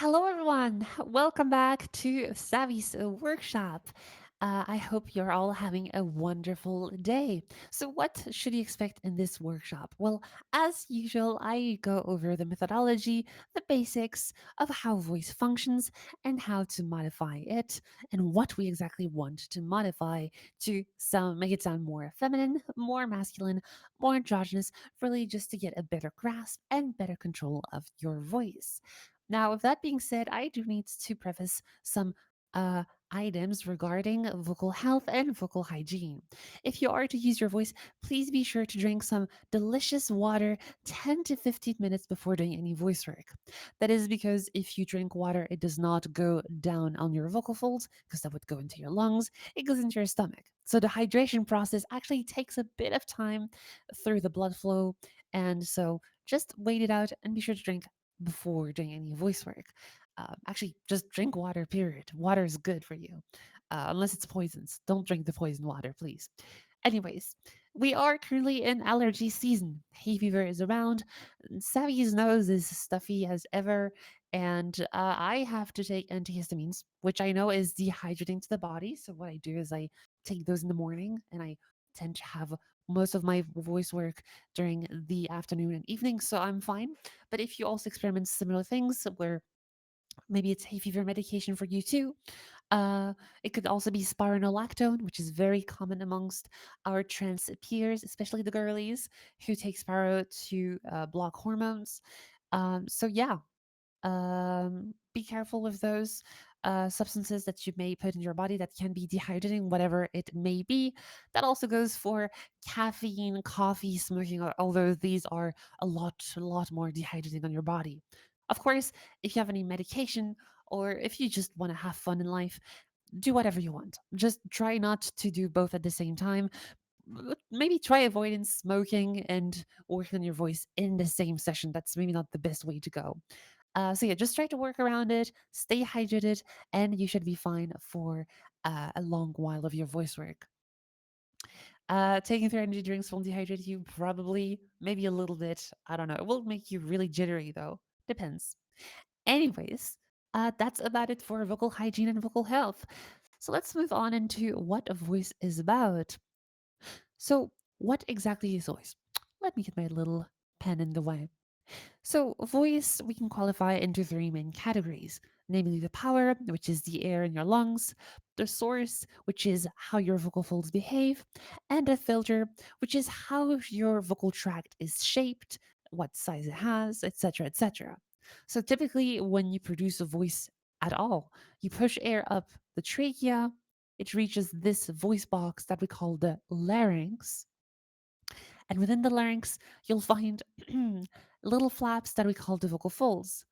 Hello, everyone. Welcome back to Savvy's workshop. I hope you're all having a wonderful day. So, what should you expect in this workshop? Well, as usual, I go over the methodology, the basics of how voice functions, and how to modify it, and what we exactly want to modify to make it sound more feminine, more masculine, more androgynous, really just to get a better grasp and better control of your voice. Now, with that being said, I do need to preface some uh, items regarding vocal health and vocal hygiene. If you are to use your voice, please be sure to drink some delicious water 10 to 15 minutes before doing any voice work. That is because if you drink water, it does not go down on your vocal folds because that would go into your lungs, it goes into your stomach. So the hydration process actually takes a bit of time through the blood flow. And so just wait it out and be sure to drink before doing any voice work. Actually, just drink water, period. Water is good for you, unless it's poisons. Don't drink the poison water, please. Anyways, we are currently in allergy season. Hay fever is around. Savvy's nose is stuffy as ever. And I have to take antihistamines, which I know is dehydrating to the body. So, what I do is I take those in the morning and I tend to have most of my voice work during the afternoon and evening. So, I'm fine. But if you also experiment similar things where maybe it's hay fever medication for you too, it could also be spironolactone, which is very common amongst our trans peers, especially the girlies who take spiro to block hormones. So, be careful with those substances that you may put in your body that can be dehydrating, whatever it may be. That also goes for caffeine, coffee, smoking, although these are a lot more dehydrating on your body. Of course, if you have any medication or if you just want to have fun in life, do whatever you want. Just try not to do both at the same time. Maybe try avoiding smoking and working on your voice in the same session. That's maybe not the best way to go. So, just try to work around it, stay hydrated, and you should be fine for a long while of your voice work. Taking 3 energy drinks won't dehydrate you, probably, maybe a little bit. I don't know. It will make you really jittery, though. Depends. Anyways, that's about it for vocal hygiene and vocal health. So let's move on into what a voice is about. So, what exactly is voice? Let me get my little pen in the way. So, voice we can qualify into three main categories, namely the power, which is the air in your lungs, the source, which is how your vocal folds behave, and a filter, which is how your vocal tract is shaped, what size it has, etc., etc. So, typically, when you produce a voice at all, you push air up the trachea, it reaches this voice box that we call the larynx, and within the larynx, you'll find little flaps that we call the vocal folds.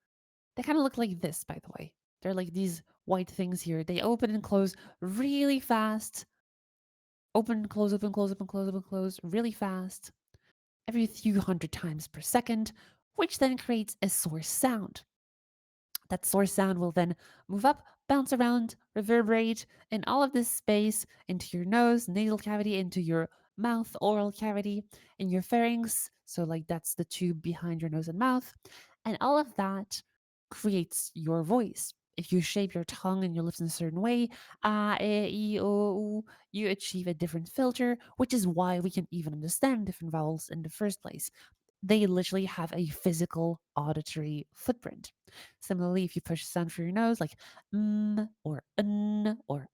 They kind of look like this, by the way. They're like these white things here. They open and close really fast. Open, close, open, close, open, close, open, close, really fast, every few hundred times per second, which then creates a source sound. That source sound will then move up, bounce around, reverberate in all of this space into your nose, nasal cavity, into your mouth, oral cavity, in your pharynx. So, like, that's the tube behind your nose and mouth. And all of that creates your voice. If you shape your tongue and your lips in a certain way, you achieve a different filter, which is why we can even understand different vowels in the first place. They literally have a physical auditory footprint. Similarly, if you push sound through your nose, like or n or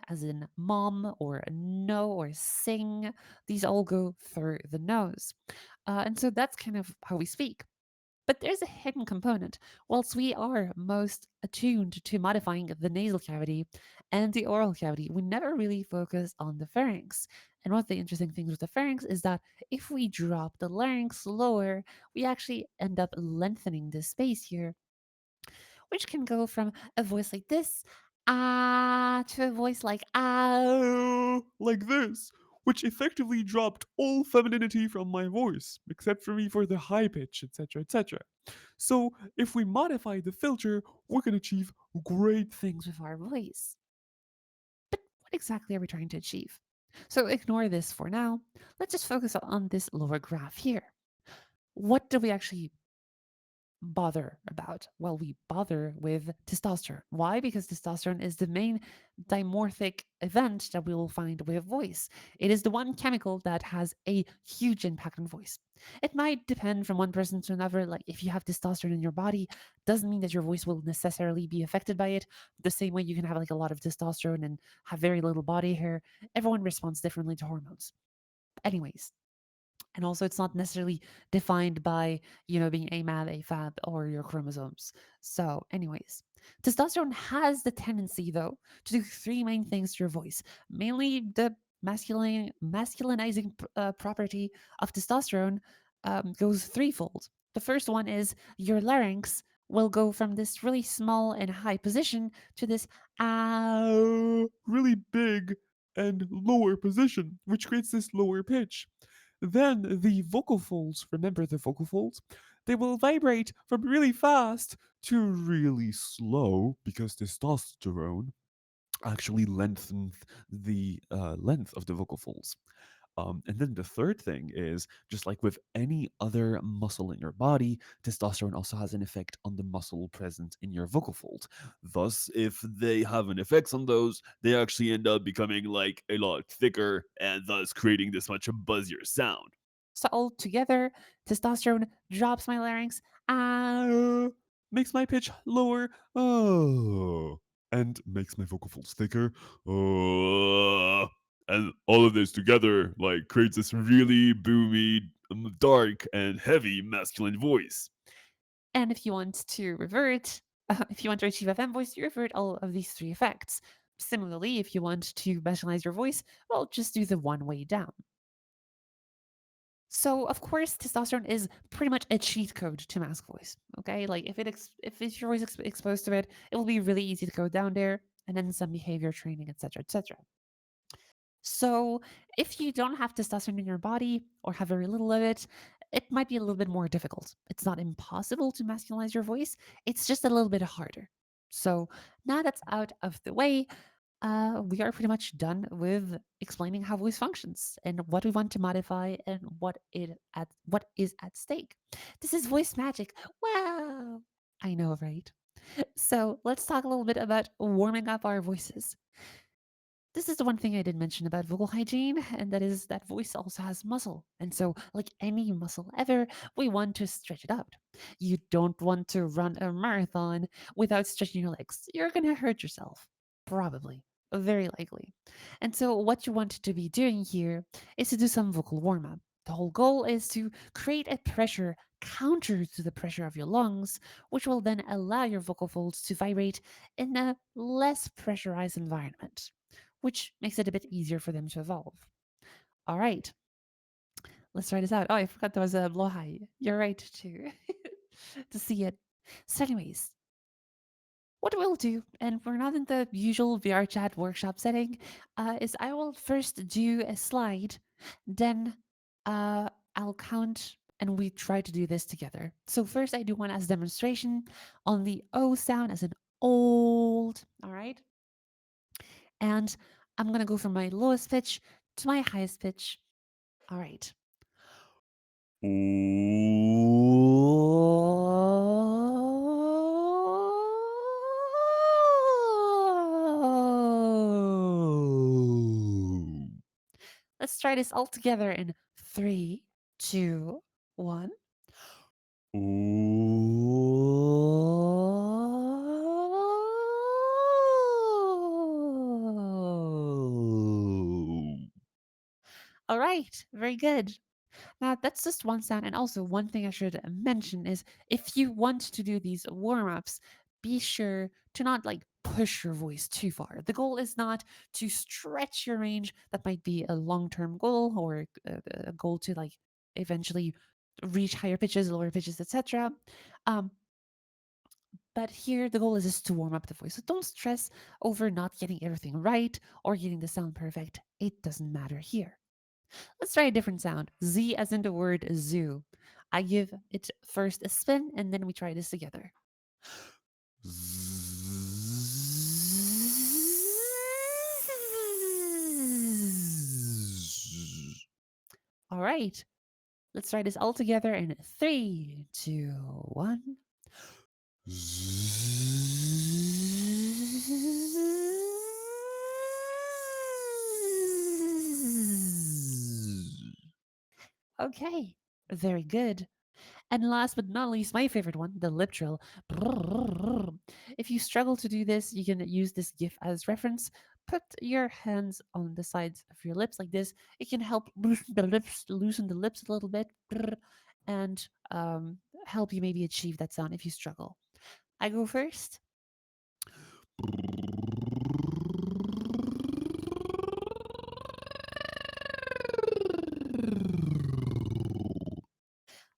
as in mom or no or sing, these all go through the nose. And so that's kind of how we speak. But there's a hidden component. Whilst we are most attuned to modifying the nasal cavity and the oral cavity, we never really focus on the pharynx. And one of the interesting things with the pharynx is that if we drop the larynx lower, we actually end up lengthening this space here, which can go from a voice like this, to a voice like Like this, which effectively dropped all femininity from my voice, except for me for the high pitch, etc., etc. So, if we modify the filter, we can achieve great things. things with our voice. But what exactly are we trying to achieve? So ignore this for now. Let's just focus on this lower graph here. What do we actually bother about? Well, we bother with testosterone. Why? Because testosterone is the main dimorphic event that we will find with voice. It is the one chemical that has a huge impact on voice. It might depend from one person to another. Like if you have testosterone in your body, doesn't mean that your voice will necessarily be affected by it. The same way you can have like a lot of testosterone and have very little body hair. Everyone responds differently to hormones. Anyways, and also it's not necessarily defined by being amab, afab, or your chromosomes. So anyways, testosterone has the tendency though to do three main things to your voice. Mainly the masculinizing property of testosterone goes threefold. The first one is your larynx will go from this really small and high position to this really big and lower position, which creates this lower pitch. Then the vocal folds, remember the vocal folds? They will vibrate from really fast to really slow because testosterone actually lengthens the length of the vocal folds. And then the third thing is just like with any other muscle in your body, testosterone also has an effect on the muscle present in your vocal folds. Thus, if they have an effect on those, they actually end up becoming like a lot thicker and thus creating this much buzzier sound. so altogether testosterone drops my larynx. Makes my pitch lower. Oh. And makes my vocal folds thicker. Oh. And all of this together like creates this really boomy, dark and heavy masculine voice. And if you want to revert, if you want to achieve a fem voice, you revert all of these three effects. Similarly, if you want to personalize your voice, well, just do the one way down. So, of course, testosterone is pretty much a cheat code to mask voice. Okay, like if your voice exposed to it, it will be really easy to go down there, and then some behavior training, etc., etc. So, if you don't have testosterone in your body or have very little of it, it might be a little bit more difficult. It's not impossible to masculinize your voice, it's just a little bit harder. So, now that's out of the way, we are pretty much done with explaining how voice functions and what we want to modify and what is at stake. This is voice magic. Wow. I know, right? So let's talk a little bit about warming up our voices. This is the one thing I did mention about vocal hygiene, and that is that voice also has muscle. And so, like any muscle ever, we want to stretch it out. You don't want to run a marathon without stretching your legs. You're going to hurt yourself. Probably. Very likely. And so, what you want to be doing here is to do some vocal warm up. The whole goal is to create a pressure counter to the pressure of your lungs, which will then allow your vocal folds to vibrate in a less pressurized environment, which makes it a bit easier for them to evolve. All right, let's try this out. Oh, I forgot there was a blowhigh. You're right to to see it. So, anyways, what we'll do, and we're not in the usual vrchat workshop setting, is I will first do a slide, then I'll count, and we try to do this together. So first, I do one as demonstration on the O sound as an old. All right, and I'm gonna go from my lowest pitch to my highest pitch. All right. Let's try this all together in three, two, one. All right, very good. Now, that's just one sound. And also, one thing I should mention is if you want to do these warm ups, be sure to not like push your voice too far. The goal is not to stretch your range. That might be a long term goal or a goal to like eventually reach higher pitches, lower pitches, etc. Um, but here, the goal is just to warm up the voice. So don't stress over not getting everything right or getting the sound perfect. It doesn't matter here. Let's try a different sound. Z as in the word zoo. I give it first a spin and then we try this together. All right. Let's try this all together in three, two, one. Okay, very good. And last but not least, my favorite one, the lip trill. If you struggle to do this, you can use this GIF as reference. Put your hands on the sides of your lips like this. It can help loosen the lips a little bit, and help you maybe achieve that sound if you struggle. I go first.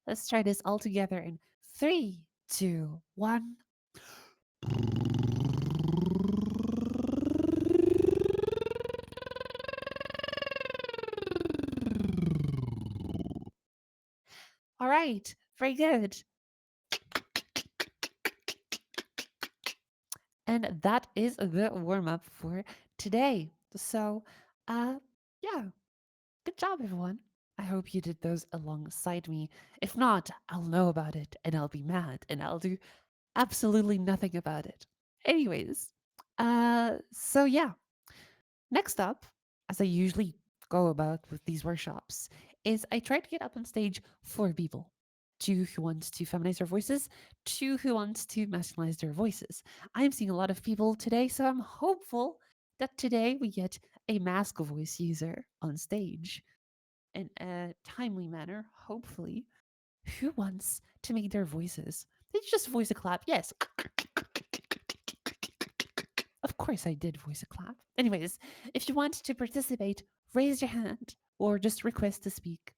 Let's try this all together in three, two, one. All right, very good. And that is the warm up for today. So, uh, yeah, good job, everyone. I hope you did those alongside me. If not, I'll know about it and I'll be mad and I'll do absolutely nothing about it. Anyways, so yeah, next up, as I usually go about with these workshops, is I try to get up on stage for people. Two who want to feminize their voices, two who want to masculinize their voices. I'm seeing a lot of people today, so I'm hopeful that today we get a masc voice user on stage in a timely manner, hopefully. Who wants to make their voices? Did you just voice a clap? Yes. Of course, I did voice a clap. Anyways, if you want to participate, raise your hand or just request to speak.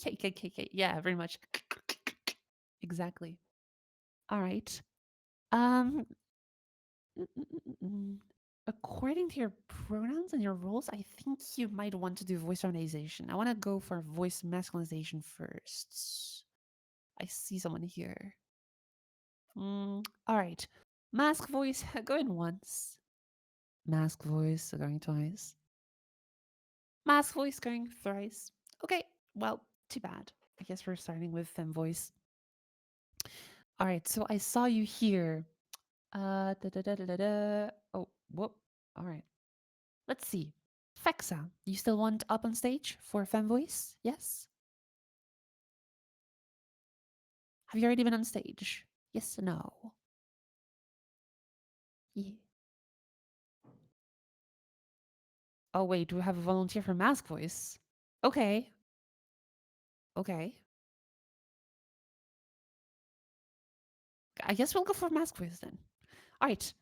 KKKK. Yeah, very much. Exactly. All right. Um, according to your pronouns and your roles, I think you might want to do voice feminization. I want to go for voice masculinization first. I see someone here. All right. Mask voice going once. Mask voice going twice. Mask voice going thrice. Okay, well, too bad. I guess we're starting with fem voice. All right, so I saw you here. Da, da, da, da, da, da. Oh, whoop. All right. Let's see. Fexa, you still want up on stage for fem voice? Yes? Have you already been on stage? Yes or no? Yeah. Oh, wait, do we have a volunteer for mask voice? Okay. Okay. I guess we'll go for mask voice then. All right.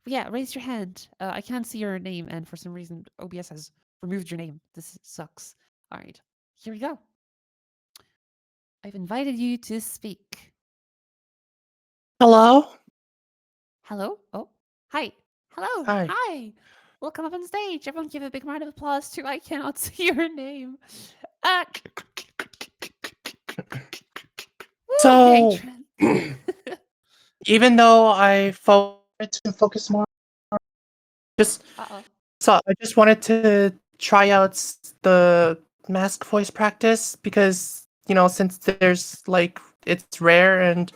Yeah, raise your hand. I can't see your name, and for some reason, OBS has removed your name. This sucks. All right. Here we go. I've invited you to speak. Hello? Hello? Oh, hi. Hello. Hi. Hi. Welcome up on stage. Everyone give a big round of applause to I cannot see your name. Uh, woo, So, Gatron. even though I focus more, just Uh-oh. I just wanted to try out the mask voice practice because since there's like it's rare and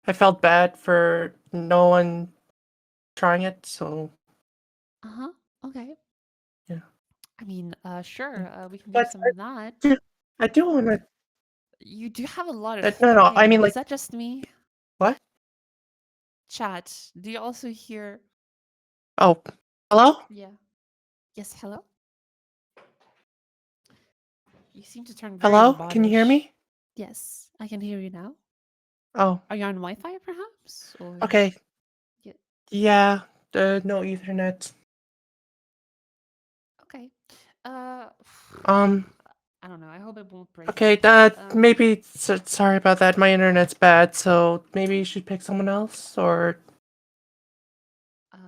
I felt bad for no one trying it. So Uh-huh. Okay. yeah, I mean, sure, we can do but some of that. do, I do want to. You do have a lot of No, no. I ping. mean, Is like that just me? what? Chat, do you also hear? Oh, hello, Yeah. Yes, hello? You seem to turn very hello. Can you hear robotish. me? Yes, I can hear you now. Oh, Are you on Wi Fi perhaps? Or. okay. Yeah. Yeah. No Ethernet. Okay. Uh, Um. I don't know. I hope it won't break. Okay, Um, maybe sorry about that. My internet's bad, so maybe you should pick someone else or uh,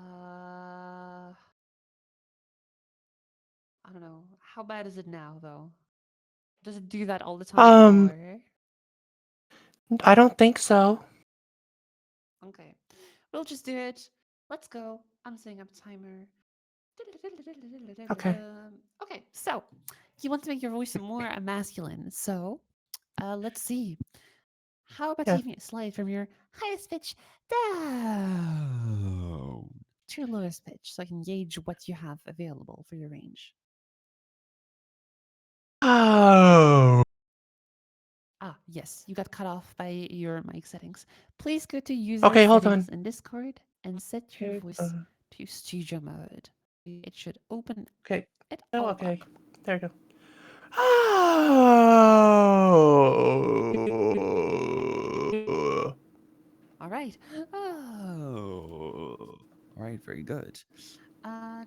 I don't know. How bad is it now, though? Does it do that all the time, um or? I don't think so. Okay. We'll just do it. Let's go. I'm setting up a timer. Okay. Okay, so you want to make your voice more masculine. So let's see. How about Yeah. taking it slide from your highest pitch down to your lowest pitch so I can gauge what you have available for your range? Oh. Ah, yes, you got cut off by your mic settings. Please go to user Okay, hold on. settings in Discord and set your Okay. voice to studio mode. It should open Okay. it Oh, all okay. up. There you go. Oh. All right. Oh. All right, very good. Oh,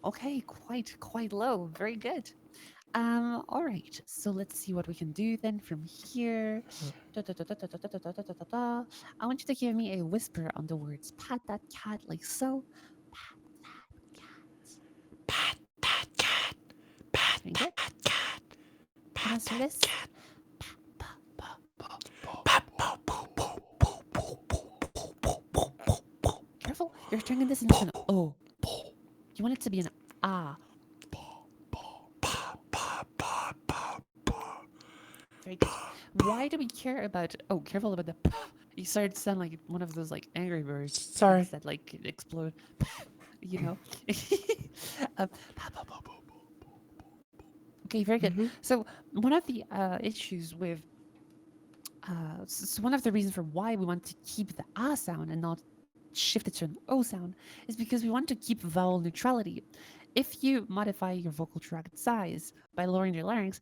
okay, quite low. Very good. All right. So let's see what we can do then from here. Da, da, da, da, da, da, da, da, da, da, da, da. I want you to give me a whisper on the words pat that cat like so. Pat that cat. Pat that cat. Pat Very good. that cat. And Pat as for that this, cat. pa, pa, pa, pa, pa, Pat pa, poo pa, poo pa, poo pa, poo pa. poo poo poo poo poo poo poo. Careful, you're turning this into an O. Pa, You want it to be an ah. pa, pa, Pa pa pa pa pa. Very good. Why do we care about? Oh, careful about the. You started to sound like one of those like Angry Bird things Sorry. that like explode. You know. um, okay, very good. Mm-hmm. So one of the issues with so one of the reasons for why we want to keep the ah sound and not shift it to an o sound is because we want to keep vowel neutrality. If you modify your vocal tract size by lowering your larynx,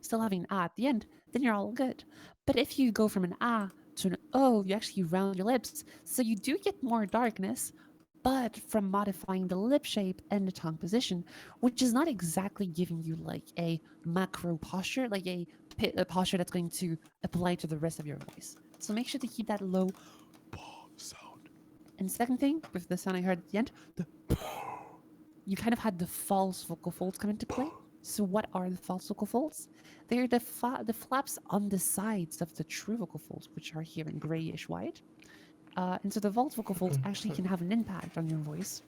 still having an ah at the end, then you're all good. But if you go from an ah to an o, you actually round your lips, so you do get more darkness, but from modifying the lip shape and the tongue position, which is not exactly giving you like a macro posture, like a posture that's going to apply to the rest of your voice. So make sure to keep that low sound. and second thing, with the sound I heard at the end, the you kind of had the false vocal folds come into play. So what are the false vocal folds? They're the flaps on the sides of the true vocal folds, which are here in grayish white. And so the false vocal folds actually can have an impact on your voice,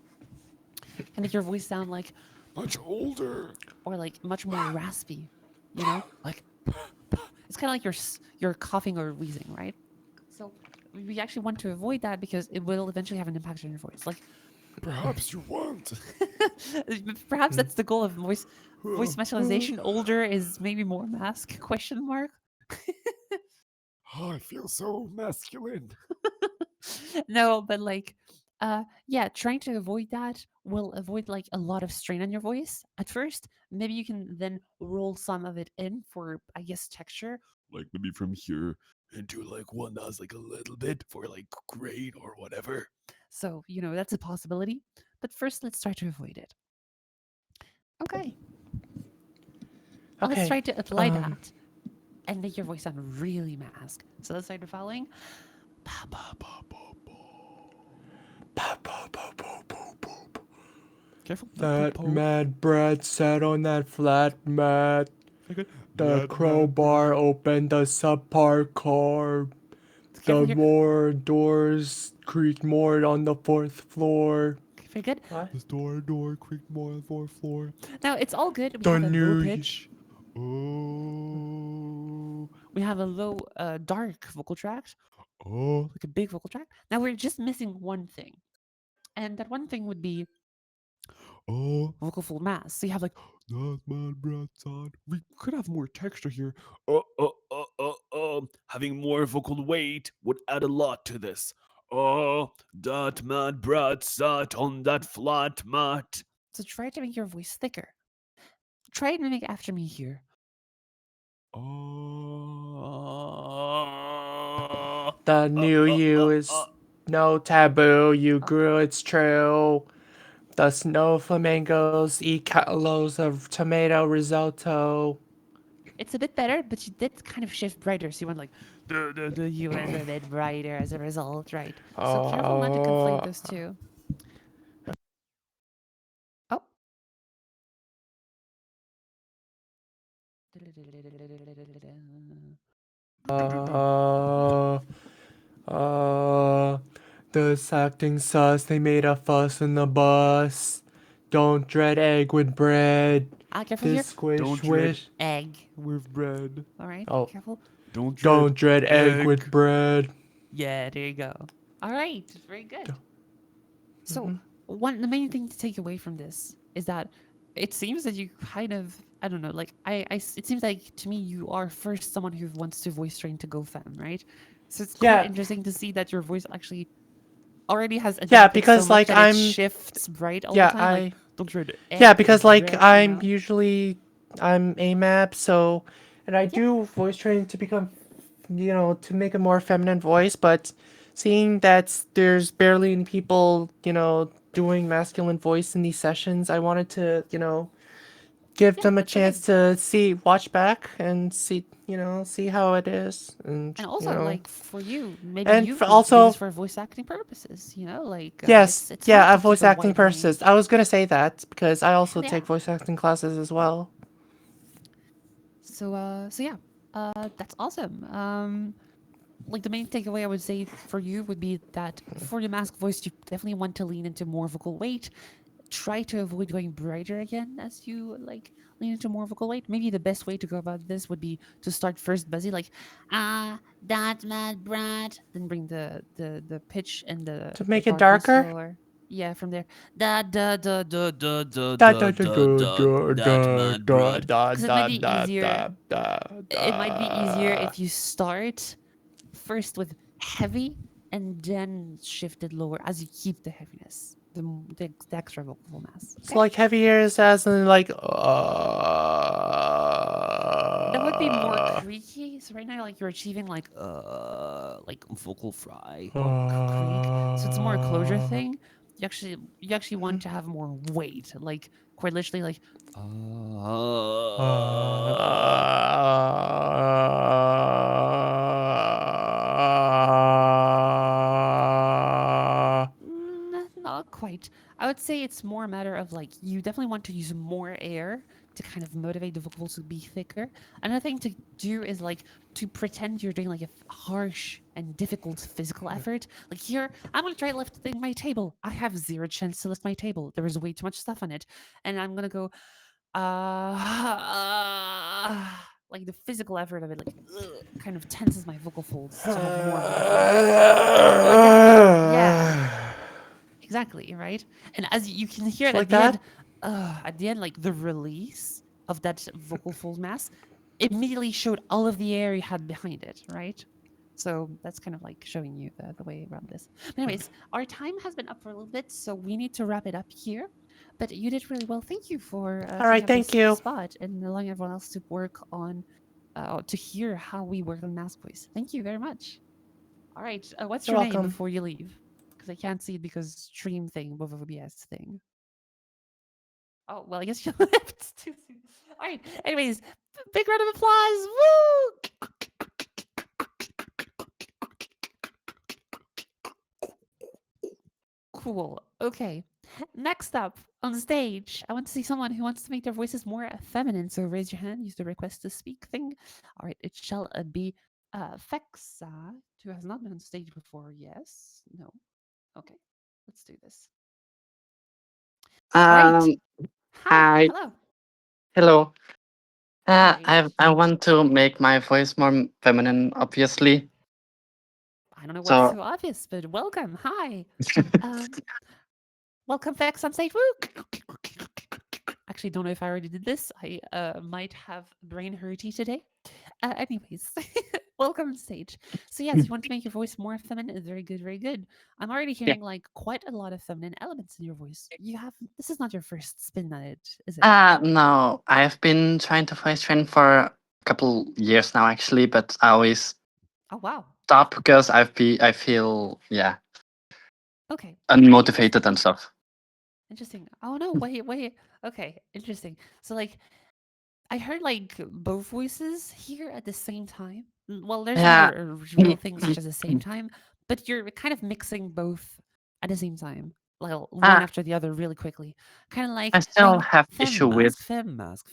can make your voice sound like Much older. or like much more raspy. You know, like it's kind of like you're coughing or wheezing, right? So we actually want to avoid that because it will eventually have an impact on your voice. Like Perhaps you want. perhaps that's the goal of voice masculinization. Older is maybe more mask question mark. Oh, I feel so masculine. No, but like yeah, trying to avoid that will avoid like a lot of strain on your voice at first. Maybe you can then roll some of it in for I guess texture. Like maybe from here into like one that's like a little bit for like grain or whatever. So, that's a possibility. But first let's try to avoid it. Okay. Let's Okay. try to apply that and make your voice sound really mask. So let's start the following. Pa, pa, pa, pa, pa. Pa pa pa pa pa pa. Careful, not the That po. mad brat sat on that flat mat. Okay. The That mad crowbar brat. opened the subpar car. Careful The here. more doors creaked more on the fourth floor. Very good. What? This door creaked more on the fourth floor. Now it's all good. We The have a low new. pitch. Oh. We have a low, dark vocal tract, Oh. like a big vocal tract. Now we're just missing one thing, and that one thing would be Oh. vocal fold mass. So you have like That mad brat sound. We could have more texture here. Having more vocal weight would add a lot to this. Oh, that mad brat sat on that flat mat. so try to make your voice thicker. Try and mimic after me here. Oh, The new you is no taboo. You Oh, grew, it's true. The snow flamingos eat kilos of tomato risotto. it's a bit better, but you did kind of shift brighter. So you went like the you went a bit brighter as a result, right? So careful not to conflate Oh, those two. Oh. uh, uh, this acting sus. They made a fuss in the bus. Don't dread egg with bread. Careful This here. squish Don't dread swish. Egg. with bread. All right, Oh, careful. Don't dread don't dread egg with egg. bread. Yeah, there you go. All right, very good. So, Mm-hmm. the main thing to take away from this is that it seems that you kind of, I don't know, like it seems like to me you are first someone who wants to voice train to go femme, right? So it's quite Yeah, interesting to see that your voice actually already has yeah, adapted so because much like that it shifts right all the yeah, time. Like, I, don't try to yeah, egg because with like bread, you know? I'm AMAP, so, and I Yeah. do voice training to become, to make a more feminine voice, but seeing that there's barely any people, doing masculine voice in these sessions, I wanted to, give Yeah, them a that's so chance good. to watch back and see how it is, And and also, like for you, maybe and you want to do this also, for voice acting purposes. You know, like yes, it's fun yeah, to keep voice a acting wide purposes. range. I was gonna say that because I also Hell yeah! take voice acting classes as well. So yeah, that's awesome. Like the main takeaway I would say for you would be that for your mask voice, you definitely want to lean into more vocal weight. Try to avoid going brighter again as you like lean into more vocal weight. Maybe the best way to go about this would be to start first buzzy, like that mad brat, then bring the pitch and To the make it darkness darker. lower. Yeah, from there, Da da da da da that da mad da brat, da because it might da be da easier. da da It might be easier da. if you start first with heavy and then shift it lower as you keep the heaviness, the extra vocal mass. It's Okay, like heavy ears as in like that would be more creaky. So right now, like you're achieving like vocal fry or creak. So it's more a closure thing. You actually want to have more weight, like quite literally, like not quite. I would say it's more a matter of like you definitely want to use more air to kind of motivate the vocals to be thicker. Another thing to do is like to pretend you're doing like a harsh and difficult physical effort. Like here, I'm gonna try lifting my table. I have zero chance to lift my table. There is way too much stuff on it, and I'm gonna go like the physical effort of it, like kind of tenses my vocal folds to have more vocal fry. Like that. Yeah, exactly, right? And as you can hear it It's like that. at the end, like the release of that vocal fold mass immediately showed all of the air you had behind it, right? So that's kind of like showing you the way around this. But anyways, our time has been up for a little bit, so we need to wrap it up here. But you did really well. Thank you for All taking right, up thank this you. spot and allowing everyone else to work on, to hear how we work on mask voice. Thank you very much. All right, what's You're your name welcome. before you leave? Because I can't see it because stream thing, with OBS thing. Oh well, I guess you left too soon. All right. Anyways, big round of applause. Woo! Cool. Okay. Next up on the stage, I want to see someone who wants to make their voices more feminine. So raise your hand, use the request to speak thing. All right. It shall be Fexa, who has not been on stage before. Yes. No. Okay. Let's do this. All right. Um, Hi. Hi, Hello. hello. All right. I want to make my voice more feminine, obviously. I don't know what's So, so obvious, but welcome. Hi. Um, welcome, Fex on stage. Woo! Actually, don't know if I already did this. I might have brain hurty today. Anyways, welcome on stage. So yes, you want to make your voice more feminine. Very good, very good. I'm already yeah. hearing like quite a lot of feminine elements in your voice. You have this is not your first spin at it, is it? No, I've been trying to voice train for a couple years now, actually, but I always Oh wow. stop because I feel, yeah, Okay. unmotivated Interesting. and stuff. Interesting. Oh no, wait. Okay, interesting. So like I heard like both voices here at the same time. Well, there's no Yeah. real thing such as the same time, but you're kind of mixing both at the same time, like one Ah, after the other really quickly. Kind of I like still going have issue with, fem mask,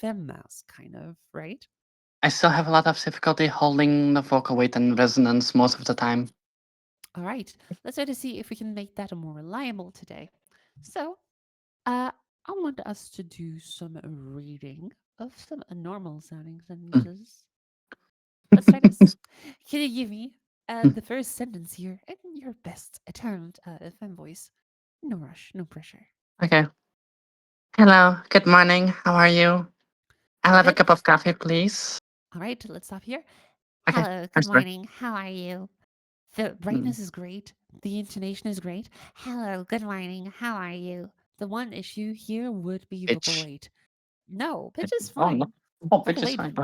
kind of, right? I still have a lot of difficulty holding the vocal weight and resonance most of the time. All right, let's try to see if we can make that more reliable today. So, uh, I want us to do some reading of some normal sounding sentences. Let's try this. Can you give me the first sentence here in your best attempt at a fem voice? No rush, no pressure. Okay. Hello. Good morning. How are you? I'll Go have a ahead. cup of coffee, please. All right, let's stop here. Okay. Hello, I'm good sorry. morning. How are you? The Mm, brightness is great. The intonation is great. Hello, good morning. How are you? The one issue here would be vocal Bitch. weight. No, pitch is Oh no. fine. Oh, Vocal bitch is weight, fine.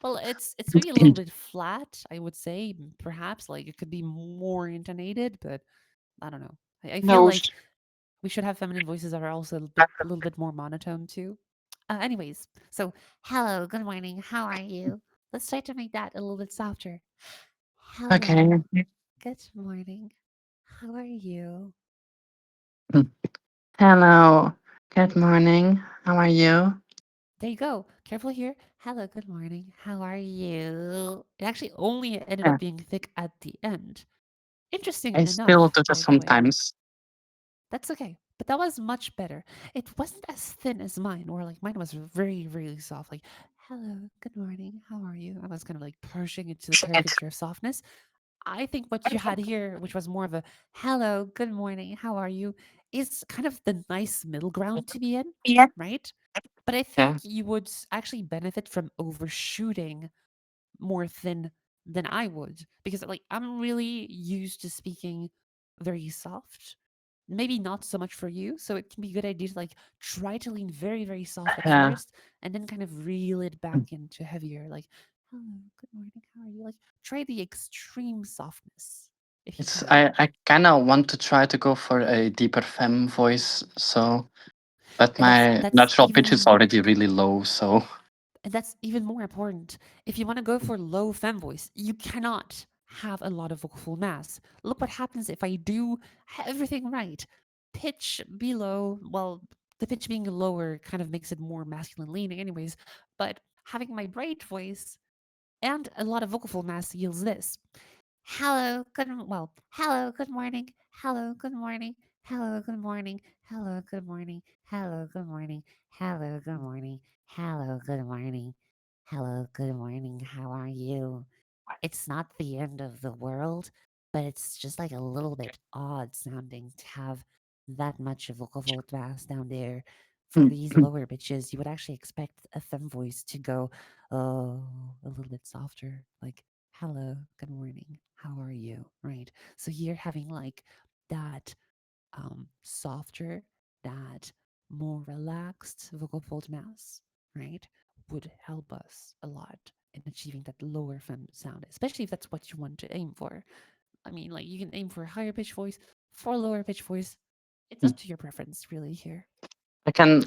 well, it's maybe a little bit flat. I would say perhaps like it could be more intonated, but I don't know. I feel No. like we should have feminine voices that are also a little bit more monotone too. Anyways, so hello, good morning. How are you? Let's try to make that a little bit softer. Okay. Hello, good morning. How are you? Mm. Hello. Good morning. How are you? There you go. Careful here. Hello, good morning. How are you? It actually only ended up Yeah. being thick at the end. Interesting I still enough, do that by the way. sometimes. That's okay. But that was much better. It wasn't as thin as mine, or like mine was very, really soft. Like, hello, good morning, how are you? I was kind of like pushing it to the caricature of softness. I think what you had here, which was more of a hello, good morning, how are you, is kind of the nice middle ground to be in, Yeah. right? But I Yeah. think you would actually benefit from overshooting more thin than I would because like I'm really used to speaking very soft. Maybe not so much for you, so it can be a good idea to like try to lean very very soft at Yeah. first and then kind of reel it back into heavier like hello, good morning, how are you? Like try the extreme softness if you It's can. I kind of want to try to go for a deeper femme voice, so but And that's my that's natural pitch is even already really low, so And that's even more important. If you want to go for low fem voice, you cannot have a lot of vocal mass. Look what happens if I do everything right. Pitch below, well, the pitch being lower kind of makes it more masculine leaning, anyways. But having my bright voice and a lot of vocal fold mass yields this. Hello, good morning. Hello, good morning. Hello, good morning. Hello, good morning. Hello, good morning. Hello, good morning. Hello, good morning. Hello, good morning. How are you? It's not the end of the world, but it's just like a little bit odd sounding to have that much of vocal fold mass down there. For these lower pitches, you would actually expect a fem voice to go, oh, a little bit softer, like hello, good morning, how are you? Right. So you're having like that softer, that more relaxed vocal fold mass, right? Would help us a lot in achieving that lower fem sound, especially if that's what you want to aim for. I mean, like you can aim for a higher pitch voice, for a lower pitch voice. It's up to your preference, really, here. I can.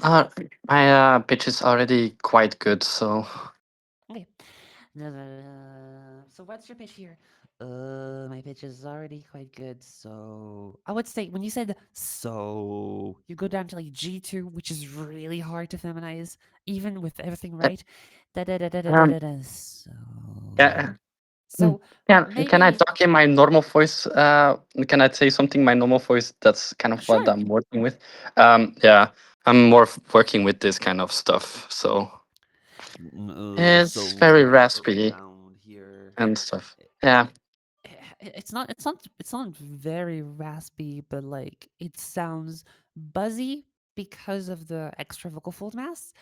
My pitch is already quite good, so Okay. So what's your pitch here? My pitch is already quite good. So I would say when you said so, you go down to like G2, which is really hard to feminize, even with everything uh, right. Da da da da da da um, da da. yeah. So Can I maybe talk in my normal voice? Can I say something in my normal voice? That's kind of what sure. I'm working with. Yeah, I'm more working with this kind of stuff, so it's very raspy Around here. and stuff. Yeah. It's not very raspy, but like it sounds buzzy because of the extra vocal fold mass.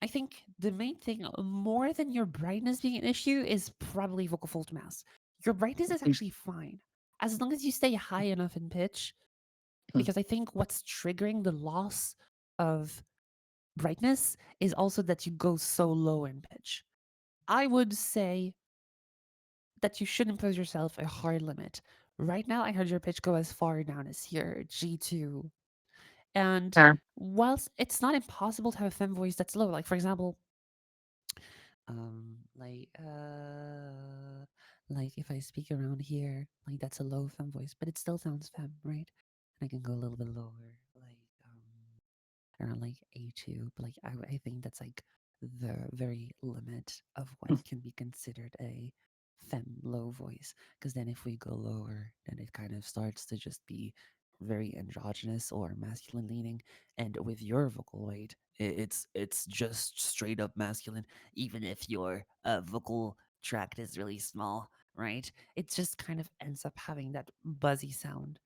I think the main thing, more than your brightness being an issue, is probably vocal fold mass. Your brightness is actually fine as long as you stay high enough in pitch. Because I think what's triggering the loss of brightness is also that you go so low in pitch. I would say that you should impose yourself a hard limit. Right now, I heard your pitch go as far down as here, G2. And Yeah. whilst it's not impossible to have a fem voice that's low, like for example, um, like like if I speak around here, like that's a low fem voice, but it still sounds fem, right? And I can go a little bit lower, like around like A2, but like I think that's like the very limit of what can be considered a fem low voice. Because then if we go lower, then it kind of starts to just be very androgynous or masculine leaning, and with your vocal weight, it's just straight up masculine, even if your vocal tract is really small, right? It just kind of ends up having that buzzy sound.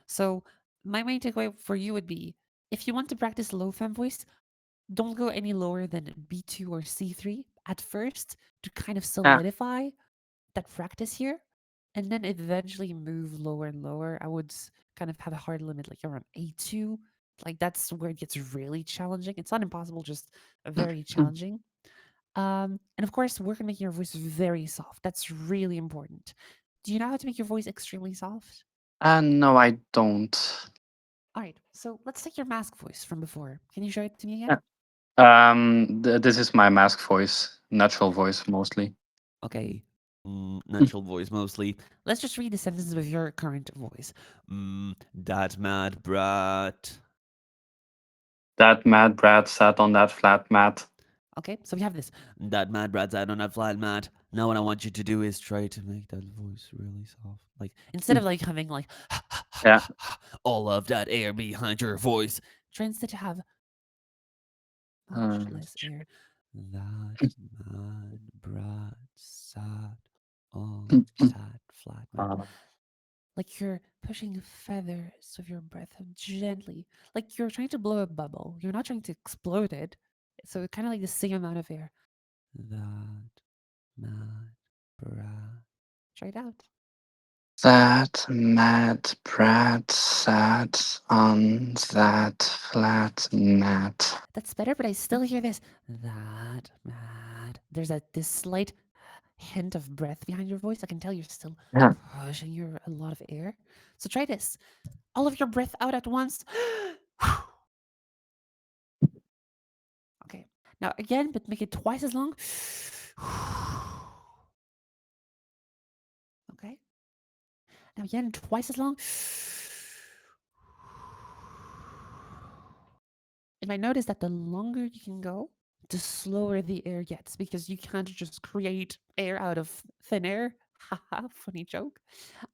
So my main takeaway for you would be if you want to practice low fem voice, don't go any lower than B2 or C3 at first to kind of Yeah. solidify that practice here, and then eventually move lower and lower. I would kind of have a hard limit like around A2. Like that's where it gets really challenging. It's not impossible, just very challenging. And of course, work on making your voice very soft. That's really important. Do you know how to make your voice extremely soft? No, I don't. All right, so let's take your mask voice from before. Can you show it to me again? Yeah. This is my mask voice, natural voice mostly. Okay. Natural voice mostly. Let's just read the sentences with your current voice. That mad brat. That mad brat sat on that flat mat. Okay, so we have this. That mad brat sat on that flat mat. Now what I want you to do is try to make that voice really soft. Like instead Mm. of like having like Yeah. all of that air behind your voice, try instead to have much Um, less air. That mad brat sat on that flat mat. uh, Like you're pushing feathers with your breath gently, like you're trying to blow a bubble. You're not trying to explode it. So kind of like the same amount of air. That mad brat. Try it out. that mad brat sat on that flat mat. That's better, but I still hear this. That mad. There's this slight hint of breath behind your voice. I can tell you're still Yeah. pushing your a lot of air. So try this. All of your breath out at once. Okay. Now again, but make it twice as long. Okay. Now again, twice as long. And I notice that the longer you can go, the slower the air gets because you can't just create air out of thin air. Haha, funny joke.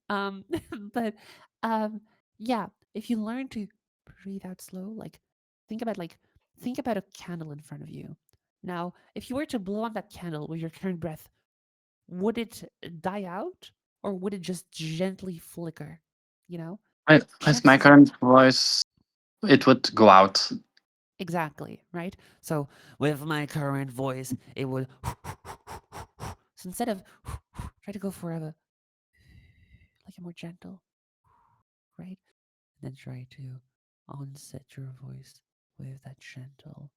Um, but um, yeah, if you learn to breathe out slow, like think about a candle in front of you. Now, if you were to blow on that candle with your current breath, would it die out or would it just gently flicker? You know, With my chances current voice, it would go out. exactly, right? So with my current voice, it would so instead of try to go for like a more gentle, right? And then try to onset your voice with that gentle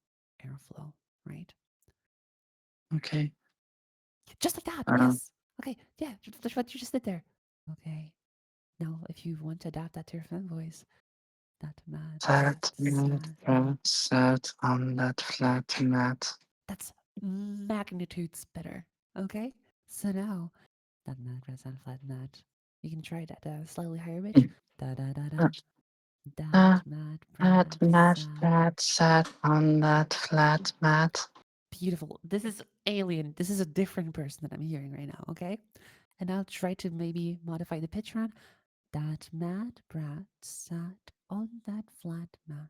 airflow, right? Okay. Just like that. Um, Yes. Okay. Yeah. That's what you just did there. Okay. Now, if you want to adapt that to your fan voice, that mad brat that mad sat. brat sat on that flat mat. That's magnitudes better. Okay. So now that mad brat sat flat mat. You can try that slightly higher pitch. Da da da da. That That mad mad brat mad sat. brat sat on that flat mat. Beautiful. This is alien. This is a different person that I'm hearing right now. Okay. And I'll try to maybe modify the pitch around. That mad brat sat on that flat mat.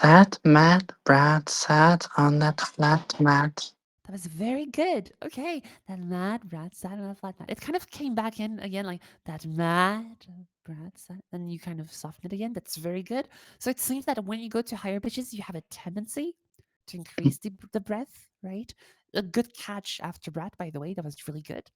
That mad brat sat on that flat mat. That was very good. Okay. That mad brat sat on that flat mat. It kind of came back in again like that mad brat sat. And you kind of soften it again. That's very good. So it seems that when you go to higher pitches, you have a tendency to increase the breath, right? A good catch after brat, by the way. That was really good.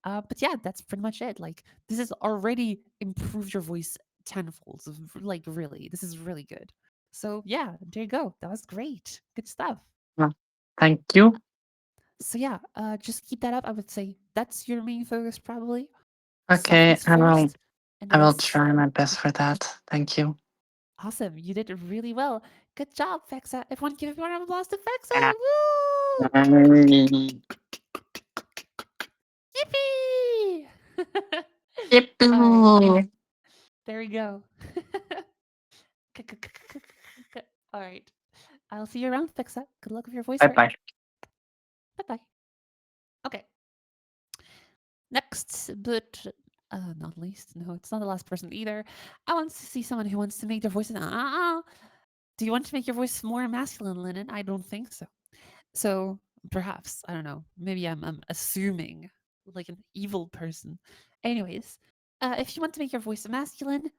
But yeah, that's pretty much it. Like this has already improved your voice tenfold. Like really, this is really good. So yeah, there you go. That was great. Good stuff. Well, thank you. So yeah, just keep that up. I would say that's your main focus probably. Okay, Softness first, and I then will try my best for that. Thank you. awesome. You did really well. Good job, Fexa. Everyone give a round of applause to Fexa. Ah, Woo! yay. Yippee! All right, Yippee. there we go. All right. I'll see you around, Fixa. Good luck with your voice Bye work. bye. Bye bye. Okay. Next, but Not least. No, it's not the last person either. I want to see someone who wants to make their voice. Do you want to make your voice more masculine, Lennon? I don't think so. So perhaps I don't know. Maybe I'm assuming like an evil person. Anyways, if you want to make your voice masculine,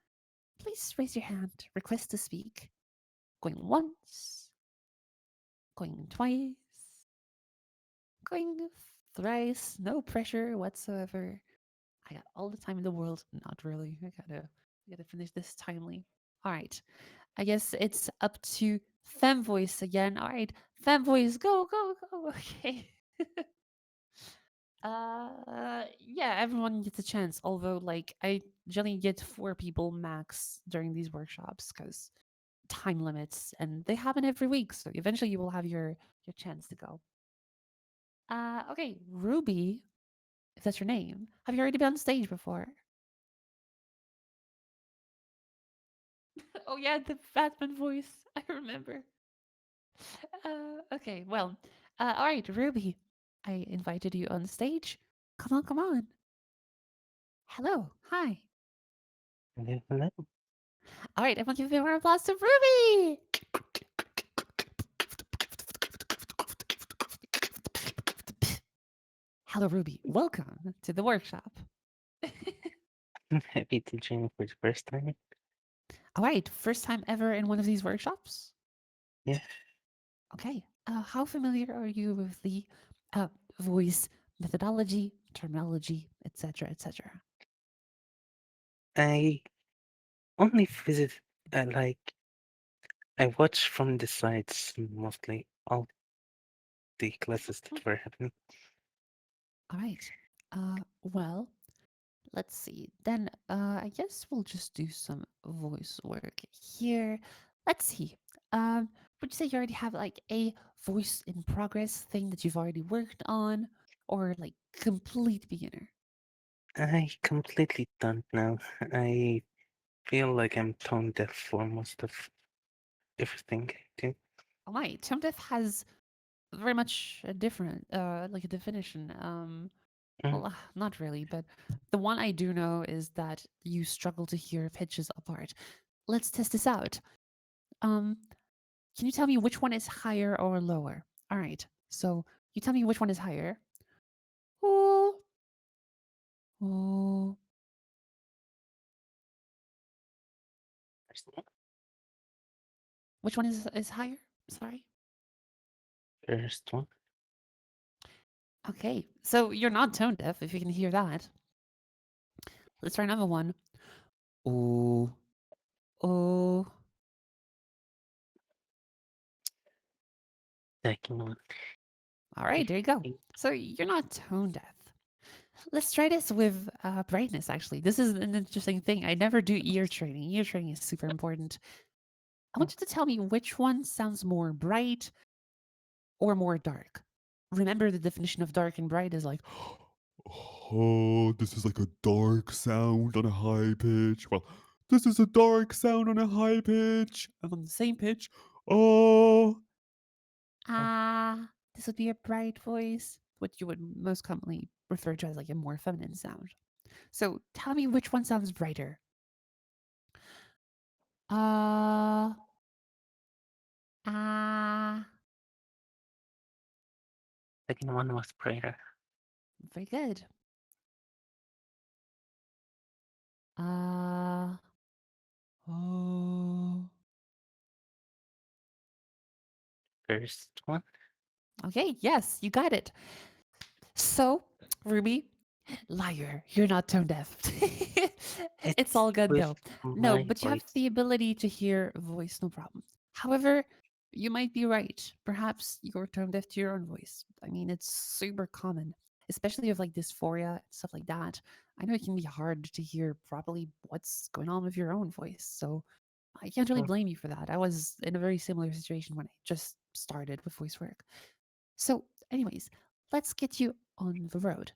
please raise your hand. Request to speak. Going once. Going twice. Going thrice. No pressure whatsoever. I got all the time in the world. Not really. I gotta finish this timely. All right. I guess it's up to fem voice again. All right, fem voice, go, go, go. Okay. Yeah, everyone gets a chance. Although, like, I generally get 4 people max during these workshops because time limits, and they happen every week. So eventually, you will have your chance to go. Okay, Ruby, if that's your name. Have you already been on stage before? Oh yeah, the Batman voice. I remember. Okay, well, all right, Ruby. I invited you on stage. Come on, come on. Hello, hi. Hello, hello. All right, I want you to give a round of applause to Ruby. Hello, Ruby. Welcome to the workshop. I'm happy to join for the first time. All right, first time ever in one of these workshops? Yeah, Okay. How familiar are you with the uh, voice methodology, terminology, etc., etc.? I only visit, like, I watch from the sides mostly all the classes that were happening. All right. Well, let's see. Then I guess we'll just do some voice work here. Let's see. Would you say you already have like a voice in progress thing that you've already worked on, or like complete beginner? I completely don't know. I feel like I'm tone deaf for most of everything I do. Oh my, tone deaf has very much a different, like a definition. Mm, Well, not really, but the one I do know is that you struggle to hear pitches apart. Let's test this out. Um, Can you tell me which one is higher or lower? All right. So you tell me which one is higher. Oh, oh. First one. Which one is higher? Sorry. First one. Okay. So you're not tone deaf if you can hear that. Let's try another one. Oh, oh. Second one. All right. There you go. So you're not tone deaf. Let's try this with brightness, actually. This is an interesting thing. I never do ear training. Ear training is super important. I want you to tell me which one sounds more bright or more dark. Remember, the definition of dark and bright is like, Oh, this is like a dark sound on a high pitch. Well, this is a dark sound on a high pitch. And on the same pitch, oh. this would be a bright voice, what you would most commonly refer to as like a more feminine sound. So tell me which one sounds brighter. Ah, ah. Second one was prayer. Very good. Ah, oh. First one. Okay, yes, you got it. So, Ruby, liar, you're not tone deaf. It's It's all good with though. No, my but you have voice. the ability to hear voice, no problem. However, you might be right. Perhaps you're tone deaf to your own voice. I mean, it's super common, especially with like dysphoria and stuff like that. I know it can be hard to hear properly what's going on with your own voice. So I can't really Mm, blame you for that. I was in a very similar situation when I just started with voice work. So, anyways, let's get you on the road.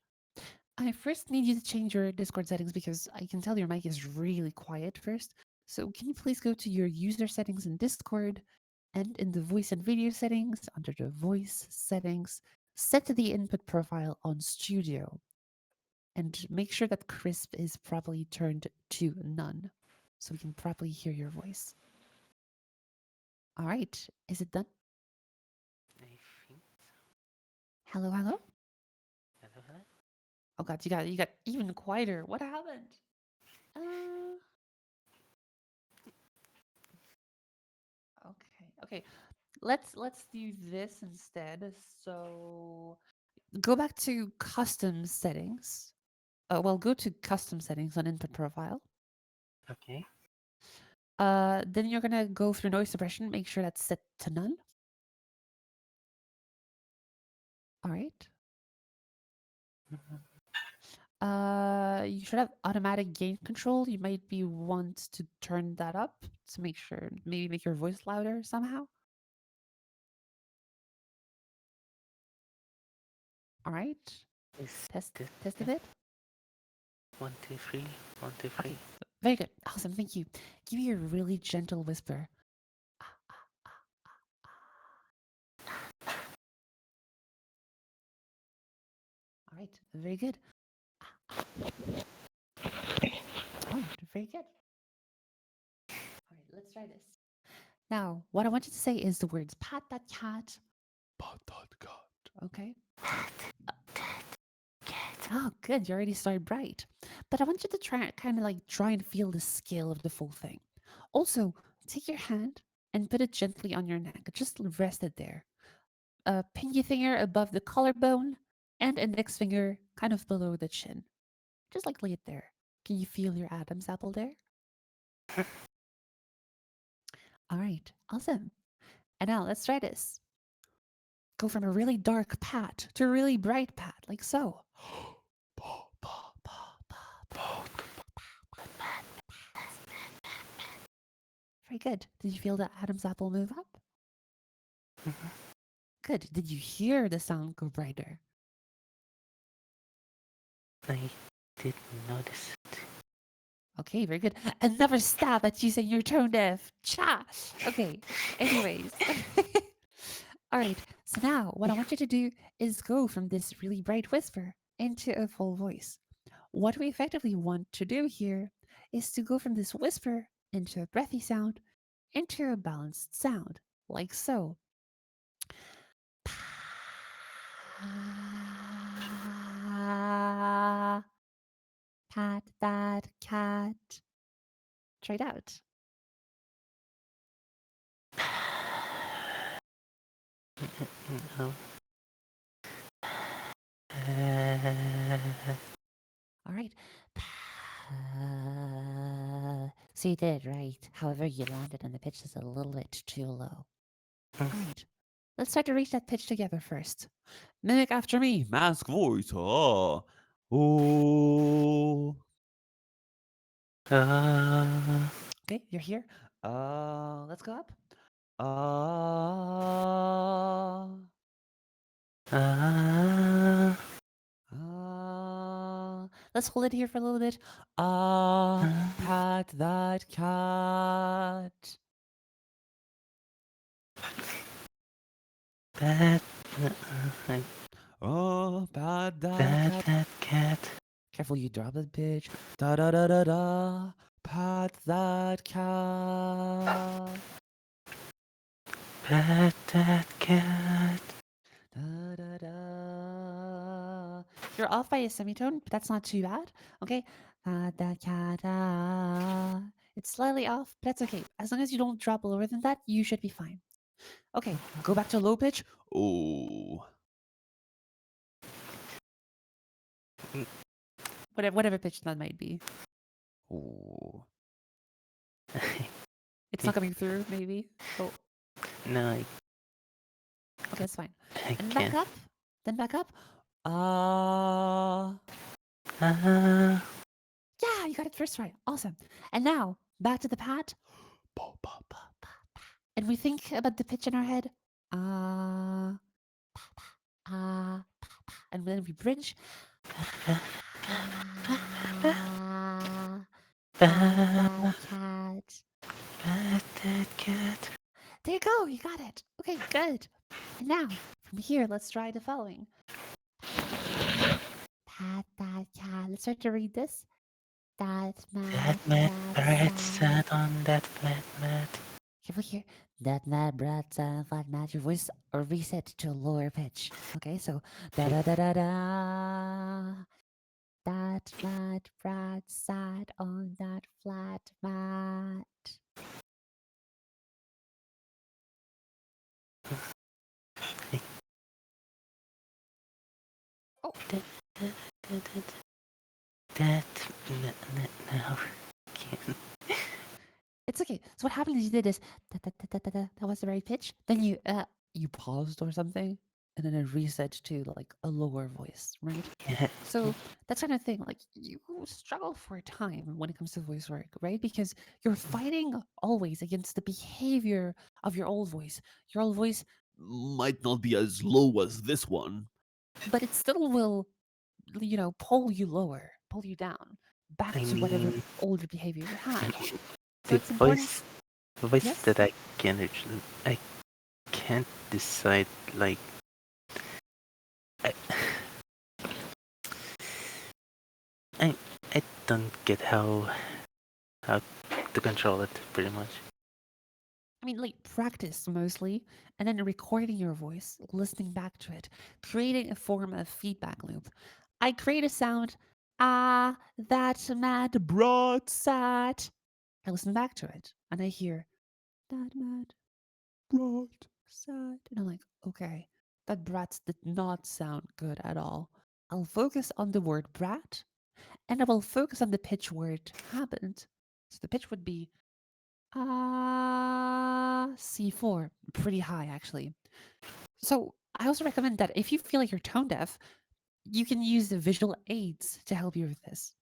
I first need you to change your Discord settings because I can tell your mic is really quiet first. So, can you please go to your user settings in Discord and in the voice and video settings under the voice settings, set to the input profile on Studio. And make sure that crisp is properly turned to none so we can properly hear your voice. All right. Is it done? I think. Hello, hello? Hello, hello. Oh god, you got even quieter. What happened? Uh okay. Let's do this instead. So go back to custom settings. Well, go to custom settings on input profile. Okay. Then you're gonna go through noise suppression. Make sure that's set to none. All right. You should have automatic gain control. You might be want to turn that up to make sure, maybe make your voice louder somehow. All right. Is Test this test a bit. 1, 2, 3? 1, 2, 3. Okay. Very good. Awesome. Thank you. Give me a really gentle whisper. All right. Very good. Oh, very good. All right. Let's try this. Now, what I want you to say is the words pat that cat. But that God. Okay. Oh, good. You already started bright. But I want you to try and feel the scale of the full thing. Also, take your hand and put it gently on your neck. Just rest it there. Pinky finger above the collarbone and index finger kind of below the chin. Just like lay it there. Can you feel your Adam's apple there? All right. Awesome. And now let's try this. Go from a really dark pat to a really bright pat, like so. Very good. Did you feel the Adam's apple move up? Good. Did you hear the sound go brighter? I didn't notice it. Okay, very good. Another stab at you saying you're tone deaf. Cha! Okay, anyways. All right, so now what I want you to do is go from this really bright whisper into a full voice. What we effectively want to do here is to go from this whisper into a breathy sound into a balanced sound, like so. Pat that cat. Try it out. No. All right. So you did, right? However, you landed on the pitch is a little bit too low. All right. Let's try to reach that pitch together first. Mimic after me. Mask voice. Oh. Okay, you're here. Let's go up. Let's hold it here for a little bit. Pat that cat. Pat, Pat that pat cat. that cat. Careful, you drop it, bitch. Da da da da da. Pat that cat. Pat that cat. Da da da. You're off by a semitone, but that's not too bad. Okay. Pat that cat. It's slightly off, but that's okay. As long as you don't drop lower than that, you should be fine. Okay, go back to low pitch. Oh. Whatever pitch that might be. Oh. It's not coming through, maybe. Oh, No, okay, that's fine. I And back can't. up. Then back up. Yeah, you got it first try. Awesome. And now back to the pat. And we think about the pitch in our head. And then we bridge. Pat cat. Pat that cat. There you go. You got it. Okay, good. And now from here, let's try the following. Pat that cat. start to read this. That That mad mad brat bird sat. sat on that flat mat. Can we hear that mad brat sat flat mat? Your voice or reset to a lower pitch. Okay, so da da da da da. That mad brat sat on that flat mat. Oh, That, that, that, that, that, now. Can't. it's okay. So what happened is you did this. Da, da, da, da, da, da. That was the right pitch. Then you paused or something, and then it reset to like a lower voice, right? Yeah. So that's kind of thing. Like you struggle for time when it comes to voice work, right? Because you're fighting always against the behavior of your old voice. Your old voice, Might not be as low as this one. but it still will, pull you lower, pull you down, back I to whatever mean, older behavior you had. So the it's important. voice, the voice Yes. that I can't decide. Like, I, I, I don't get how to control it. Pretty much. I mean, like practice mostly, and then recording your voice, listening back to it, creating a form of feedback loop. I create a sound, that mad brat sat. I listen back to it, and I hear that mad brat sat, and I'm like, okay, that brats did not sound good at all. I'll focus on the word brat, and I will focus on the pitch where it happened. So the pitch would be C4, pretty high actually. So I also recommend that if you feel like you're tone deaf, you can use the visual aids to help you with this.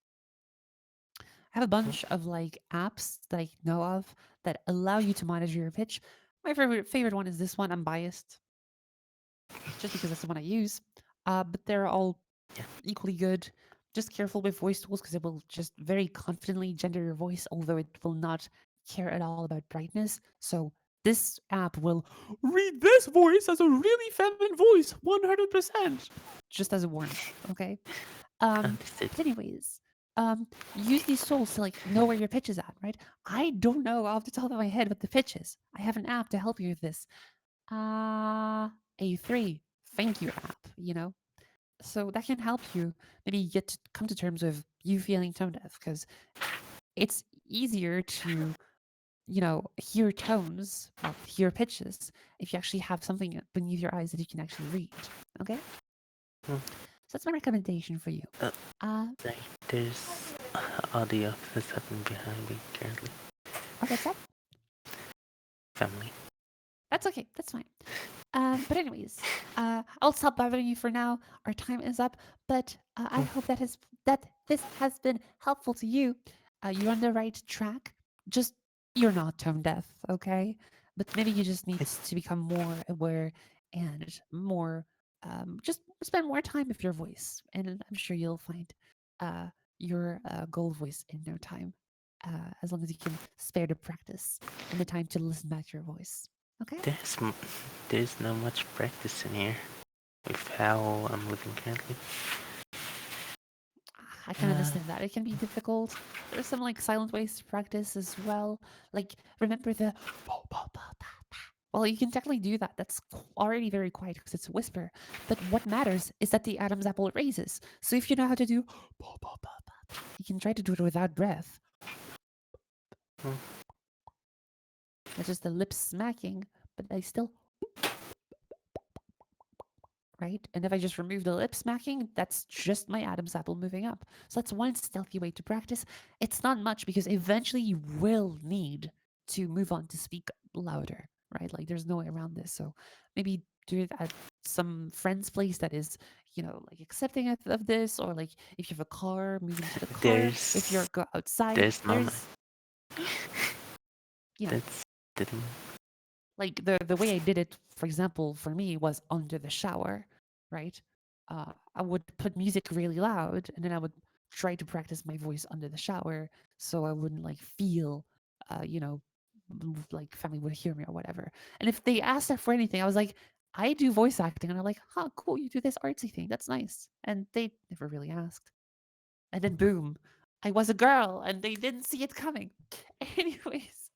I have a bunch of like apps that I know of that allow you to monitor your pitch. My favorite one is this one. I'm biased just because that's the one I use. But they're all Yeah. equally good. Just careful with voice tools because it will just very confidently gender your voice, although it will not care at all about brightness. So this app will read this voice as a really feminine voice, 100%. Just as a warning, okay? Understood. But anyways, use these tools to like know where your pitch is at, right? I don't know off the top of my head what the pitch is. I have an app to help you with this. A3, thank you app. So that can help you maybe get to come to terms with you feeling tone deaf because it's easier to, hear tones, well, hear pitches if you actually have something beneath your eyes that you can actually read. Okay? Hmm. So that's my recommendation for you. Uh, Uh, Sorry, there's audio that's happening behind me currently. oh, that's that. Family. That's okay. That's fine. But anyways, I'll stop bothering you for now. Our time is up. But I Hmm. hope that this has been helpful to you. You're on the right track. Just you're not tone deaf, okay? But maybe you just need It, to become more aware and more, just spend more time with your voice, and I'm sure you'll find uh, your goal voice in no time. As long as you can spare the practice and the time to listen back to your voice. Okay? there's m- there's not much practice in here with how I'm living currently. I can Uh, understand that. It can be difficult. There's some like silent ways to practice as well. Like remember the well, you can technically do that. That's already very quiet because it's a whisper. But what matters is that the Adam's apple raises. So if you know how to do, you can try to do it without breath. hmm, That's just the lips smacking, but I still right? And if I just remove the lip smacking, that's just my Adam's apple moving up. So that's one stealthy way to practice. It's not much because eventually you will need to move on to speak louder, right? Like there's no way around this. So maybe do it at some friend's place that is, like accepting of this, or like if you have a car, move into the car. If you're there's go outside, there's mama. there's, you know, That's didn't. like the way I did it, for example, for me was under the shower, right? I would put music really loud, and then I would try to practice my voice under the shower, so I wouldn't like feel, like family would hear me or whatever. And if they asked that for anything, I was like, I do voice acting, and I'm like, huh, cool, you do this artsy thing, that's nice. And they never really asked. And then boom, I was a girl and they didn't see it coming. Anyways,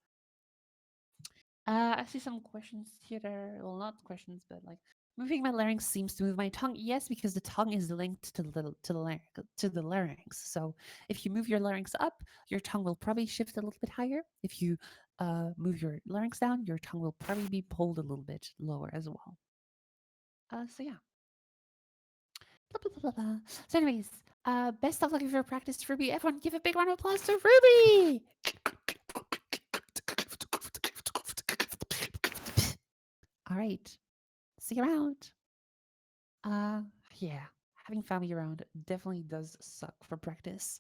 I see some questions here. Well, not questions, but like moving my larynx seems to move my tongue. Yes, because the tongue is linked to the larynx. So if you move your larynx up, your tongue will probably shift a little bit higher. If you move your larynx down, your tongue will probably be pulled a little bit lower as well. So yeah. Blah, blah, blah, blah, blah. So anyways, best of luck with your practice, Ruby. Everyone, give a big round of applause to Ruby. All right. See you around. Uh, yeah, having family around definitely does suck for practice.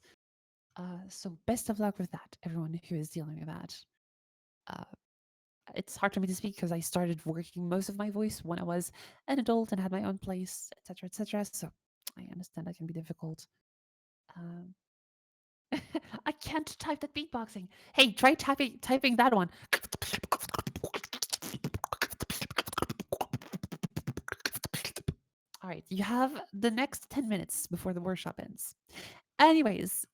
So best of luck with that, everyone who is dealing with that. Uh, it's hard for me to speak because I started working most of my voice when I was an adult and had my own place, etc., etc. So I understand that can be difficult. Um, I can't type that beatboxing. Hey, try typing that one. All right, you have the next 10 minutes before the workshop ends. Anyways,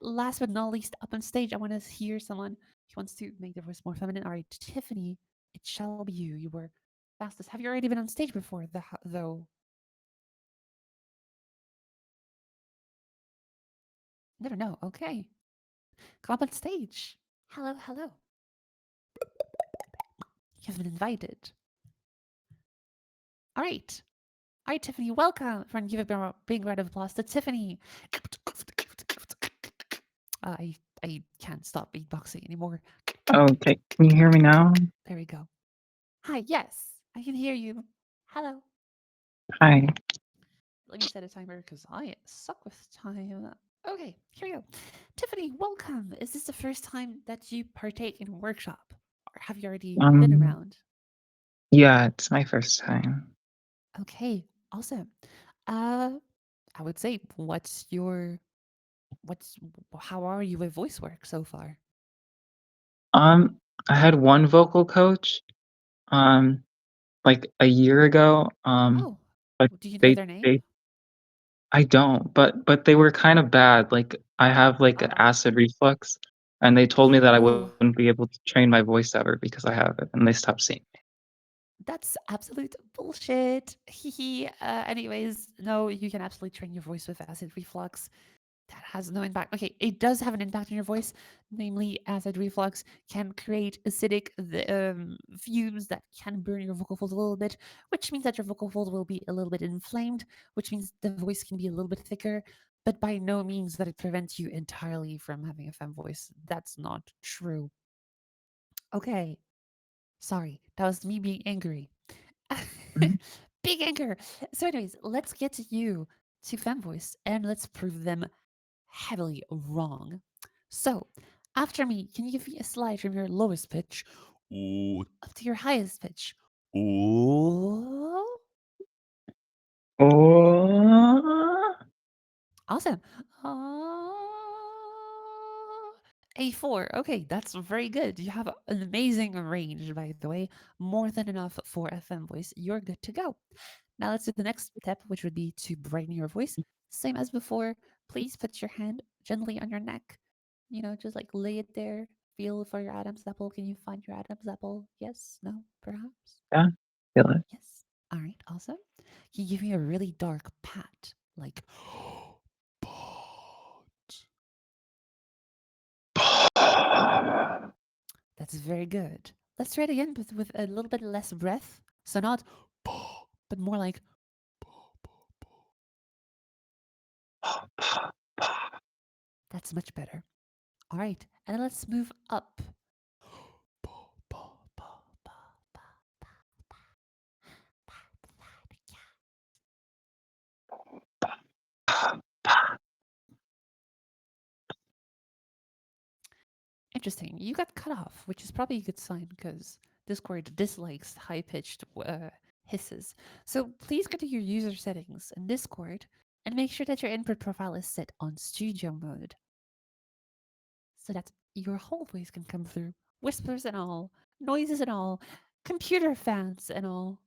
last but not least, up on stage, I want to hear someone who wants to make their voice more feminine. All right, Tiffany, it shall be you. You were fastest. Have you already been on stage before, though? Never know. Okay, come up on stage. Hello, hello. You've been invited. All right. All right, Tiffany, welcome. Everyone, give a big round of applause to Tiffany. I can't stop beatboxing anymore. Okay, can you hear me now? There we go. Hi, yes, I can hear you. Hello. Hi. Let me set a timer because I suck with time. Okay, here we go. Tiffany, welcome. Is this the first time that you partake in a workshop? Or have you already been Um, around? yeah, it's my first time. Okay, awesome. Uh, I would say, what's how are you with voice work so far? Um, I had one vocal coach, um, like a year ago. Oh, But do you know they their name? they I don't, but they were kind of bad. Like I have like Oh, acid reflux, and they told me that I oh, wouldn't be able to train my voice ever because I have it, and they stopped seeing me. that's absolute bullshit. Hehe. Anyways, no, you can absolutely train your voice with acid reflux. That has no impact. Okay, it does have an impact on your voice. Namely, acid reflux can create acidic fumes that can burn your vocal folds a little bit, which means that your vocal folds will be a little bit inflamed, which means the voice can be a little bit thicker, but by no means that it prevents you entirely from having a femme voice. That's not true. Okay, sorry, that was me being angry. Mhm. Big anger. So, anyways, let's get to you to femme voice and let's prove them heavily wrong. So, after me, can you give me a slide from your lowest pitch Ooh, up to your highest pitch? ooh. Oh, Oh, awesome. Oh, A4. Okay, that's very good. You have an amazing range, by the way. More than enough for FM voice. You're good to go. Now let's do the next step, which would be to brighten your voice. Same as before. Please put your hand gently on your neck. You know, just like lay it there. Feel for your Adam's apple. Can you find your Adam's apple? Yes? No? Perhaps? yeah, feel it. Yes. All right. Awesome. Can you give me a really dark pat? Like, that's very good. Let's try it again, but with a little bit less breath. So not, but more like, that's much better. All right. And then let's move up. Interesting. You got cut off, which is probably a good sign because Discord dislikes high pitched hisses. So please go to your user settings in Discord and make sure that your input profile is set on studio mode so that your whole voice can come through. Whispers and all, noises and all, computer fans and all,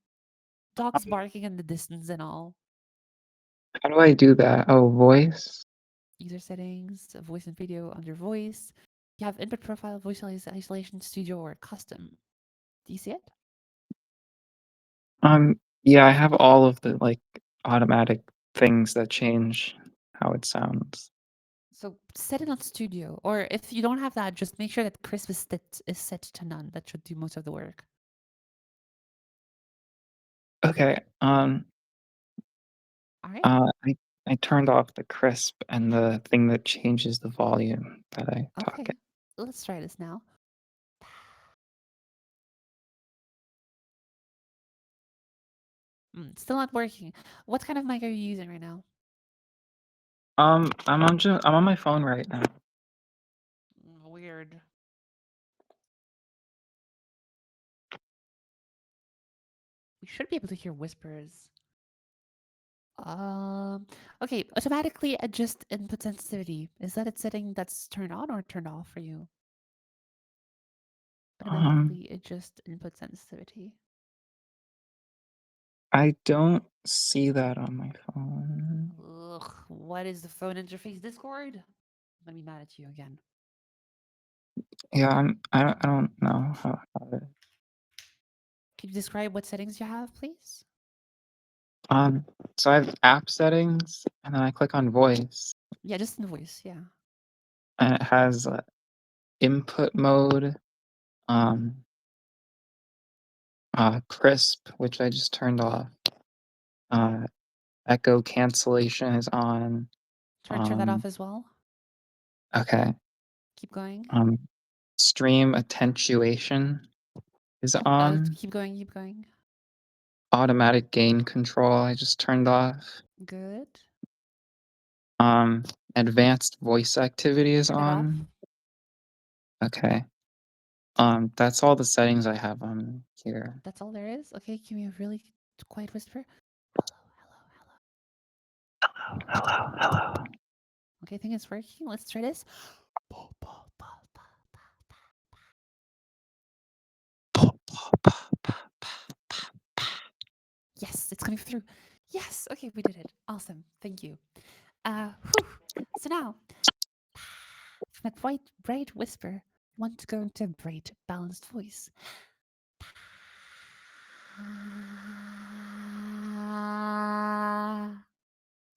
dogs barking in the distance and all. How do I do that? Oh, voice. User settings, voice and video under voice. You have input profile, voice isolation, studio, or custom. Do you see it? Yeah, I have all of the like automatic things that change how it sounds. So set it on studio, or if you don't have that, just make sure that crisp is set to none. That should do most of the work. Okay. All right. I turned off the crisp and the thing that changes the volume that I talk Okay. in. Let's try this now. Still not working. What kind of mic are you using right now? I'm on my phone right now. Weird. We should be able to hear whispers. Um. Okay. Automatically adjust input sensitivity. Is that a setting that's turned on or turned off for you? Um, Automatically adjust input sensitivity. I don't see that on my phone. Ugh. What is the phone interface? Discord? I'm gonna be mad at you again. Yeah, I don't know how to. Can you describe what settings you have, please? Um, so I have app settings, and then I click on voice, Yeah, just in the voice. Yeah. and it has input mode, um, crisp, which I just turned off. Uh, echo cancellation is on. Turn that off Um, as well. okay. Keep going. Um, stream attenuation is on. Keep going. Keep going. Automatic gain control I just turned off. Good. Advanced voice activity is Turn it off. on. Okay. That's all the settings I have on here. That's all there is. Okay, give me a really quiet whisper. Hello, hello, hello. Hello, hello. Okay, I think it's working. Let's try this. Yes, it's coming through. Yes. Okay, we did it. Awesome. Thank you. Whew. So now, from that bright whisper, I want to go into a bright, balanced voice.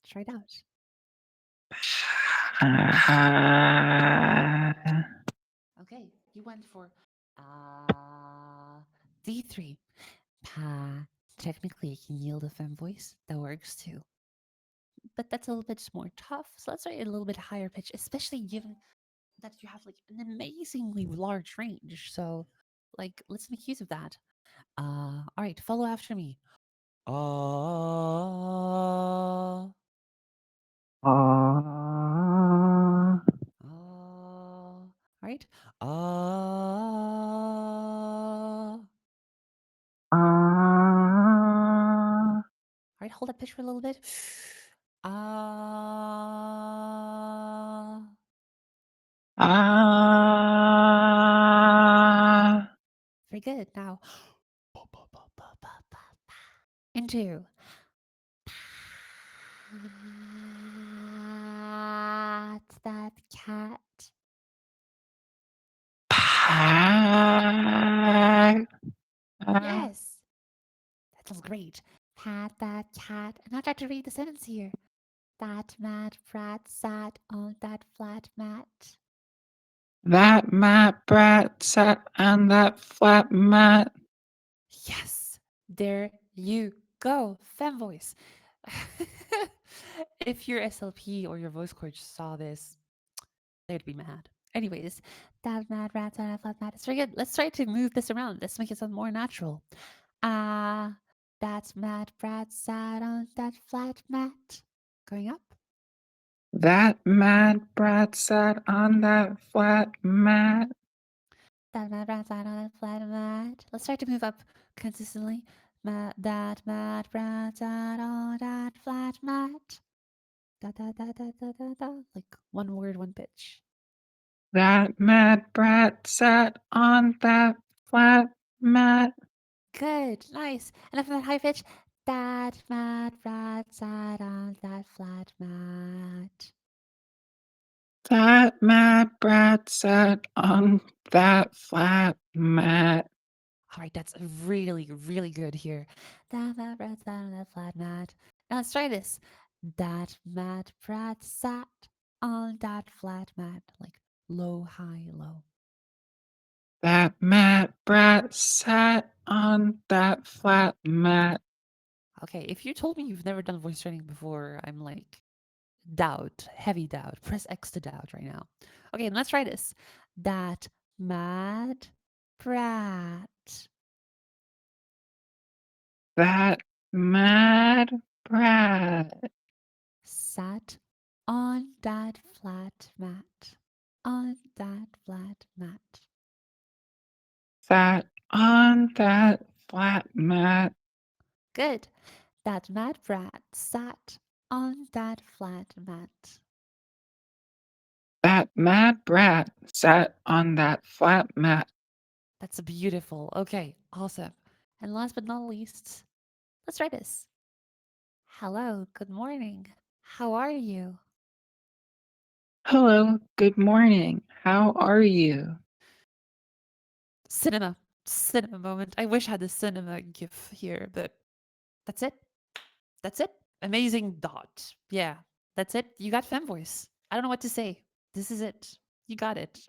Try it out. Okay, you went for D3. Pa. Technically, I can yield a fem voice. That works too. But that's a little bit more tough. So let's try a little bit higher pitch, especially given that you have like an amazingly large range. So, like, let's make use of that. All right, follow after me. Ah, ah. All right. Ah. All right, hold that pitch for a little bit. Ah. Very good. Now, into. That's that cat. Yes, that sounds great. Pat that cat. And I'll try to read the sentence here. That mad brat sat on that flat mat. That mat brat sat on that flat mat. Yes, there you go. Fem voice. If your SLP or your voice coach saw this, they'd be mad. Anyways, that mad rat sat on that flat mat. It's very good. Let's try to move this around. Let's make it sound more natural. Ah, that mad brat sat on that flat mat. Going up. That mad brat sat on that flat mat. That mad rat sat on that flat mat. Let's try to move up consistently. That mad rat sat on that flat mat. Da da da da da da da. Like one word, one pitch. That mad brat sat on that flat mat. Good, nice. And then from that high pitch, that mad rat brat sat on that flat mat. That mad brat sat on that flat mat. All right, that's really, really good here. That mad brat sat on that flat mat. Now let's try this. That mad brat sat on that flat mat. Like low, high, low. That mad brat sat on that flat mat. Okay, if you told me you've never done voice training before, I'm like, doubt, heavy doubt. Press X to doubt right now. Okay, let's try this. That mad brat That mad brat sat on that flat mat. On that flat mat. sat on that flat mat. Good. That mad brat sat on that flat mat. That mad brat sat on that flat mat. That's beautiful. Okay, awesome. And last but not least, let's try this. Hello, good morning. How are you? Hello, good morning. How are you? Cinema. Cinema moment. I wish I had the cinema gif here, but that's it. That's it. Amazing dot. Yeah, that's it. You got fem voice. I don't know what to say. This is it. You got it.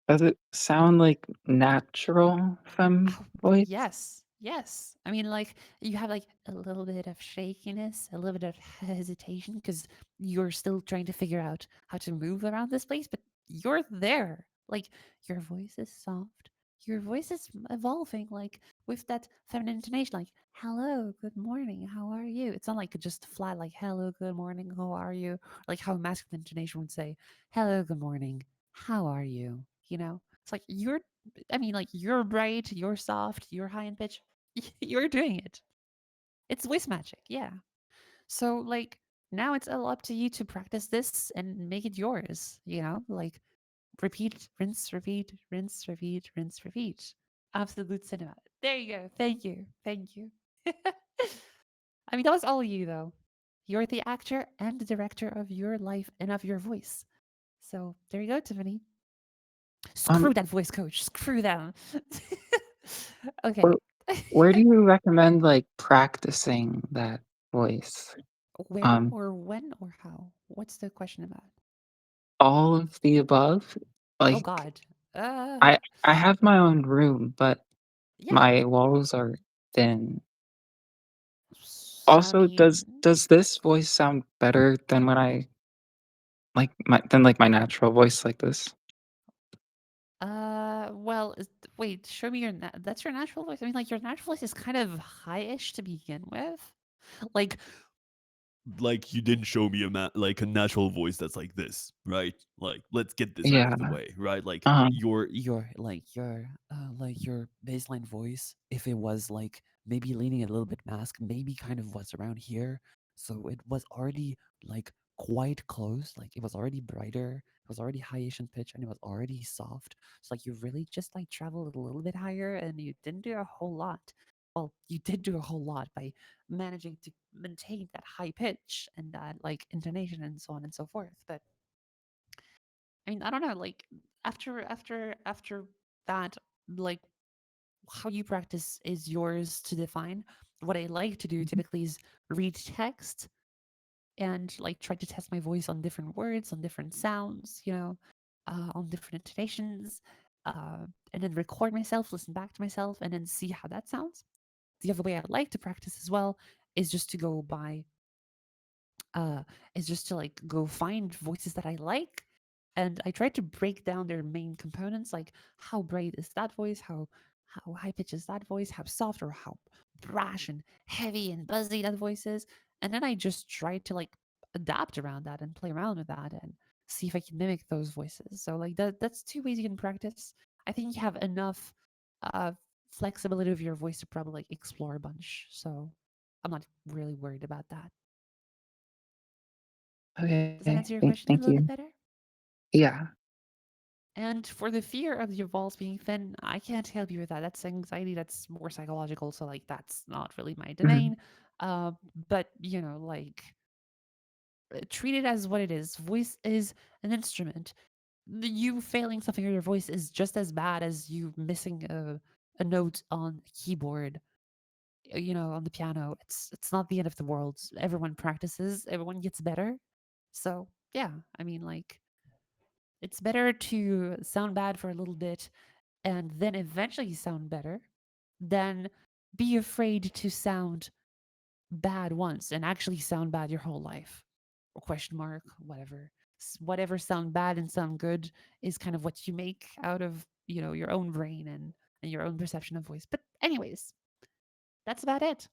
Does it sound like natural from Oh, voice? yes. Yes. I mean, like, you have like a little bit of shakiness, a little bit of hesitation because you're still trying to figure out how to move around this place, but you're there. Like, your voice is soft. Your voice is evolving, like, with that feminine intonation, like, hello, good morning, how are you? It's not like just flat, like, hello, good morning, how are you? Like how a masculine intonation would say, hello, good morning, how are you? You know? It's like you're I mean, like you're bright, you're soft, you're high in pitch. You're doing it. It's voice magic, yeah. So like now it's all up to you to practice this and make it yours. You know, like repeat, rinse, repeat, rinse, repeat, rinse, repeat. Absolute cinema. There you go. Thank you. Thank you. I mean, that was all you though. You're the actor and the director of your life and of your voice. So there you go, Tiffany. Um, Screw that voice coach. Screw them. where, Okay. where do you recommend like practicing that voice? Where Um, or when or how? What's the question about? all of the above. Oh Like God. Uh, I have my own room, but yeah. my walls are thin. I Also, does mean, does this voice sound better than when I like my natural voice like this? well, wait, show me your, that's your natural voice? I mean, like, your natural voice is kind of high-ish to begin with. Like, Like you didn't show me like a natural voice that's like this, right? Like let's get this out Yeah. of the way, right? Like Um. your baseline voice, if it was like maybe leaning a little bit mask, maybe kind of what's around here, so it was already like quite close, like it was already brighter, it was already high-ish in pitch, and it was already soft. So like you really just like traveled a little bit higher and you didn't do a whole lot. Well, you did do a whole lot by managing to maintain that high pitch and that like intonation and so on and so forth. But I mean, I don't know, like after that, like how you practice is yours to define. What I like to do typically is read text and like try to test my voice on different words, on different sounds, you know, on different intonations, and then record myself, listen back to myself, and then see how that sounds. The other way I like to practice as well is just to go by uh, is just to like go find voices that I like, and I try to break down their main components, like how bright is that voice, how high pitch is that voice, how soft or how brash and heavy and buzzy that voice is, and then I just try to like adapt around that and play around with that and see if I can mimic those voices. So like that's two ways you can practice. I think you have enough uh flexibility of your voice to probably like explore a bunch. So I'm not really worried about that. Okay. Does that answer your Thank question a little you. bit better? Yeah. And for the fear of your walls being thin, I can't help you with that. That's anxiety. That's more psychological. So like that's not really my Mhm. domain. Uh, but you know, like treat it as what it is. Voice is an instrument. You failing something in your voice is just as bad as you missing a note on a keyboard. You know, on the piano. It's not the end of the world. Everyone practices. Everyone gets better. So yeah, I mean, like it's better to sound bad for a little bit and then eventually sound better than be afraid to sound bad once and actually sound bad your whole life. Or question mark, whatever. Whatever sound bad and sound good is kind of what you make out of, you know, your own brain and your own perception of voice. But anyways, that's about it.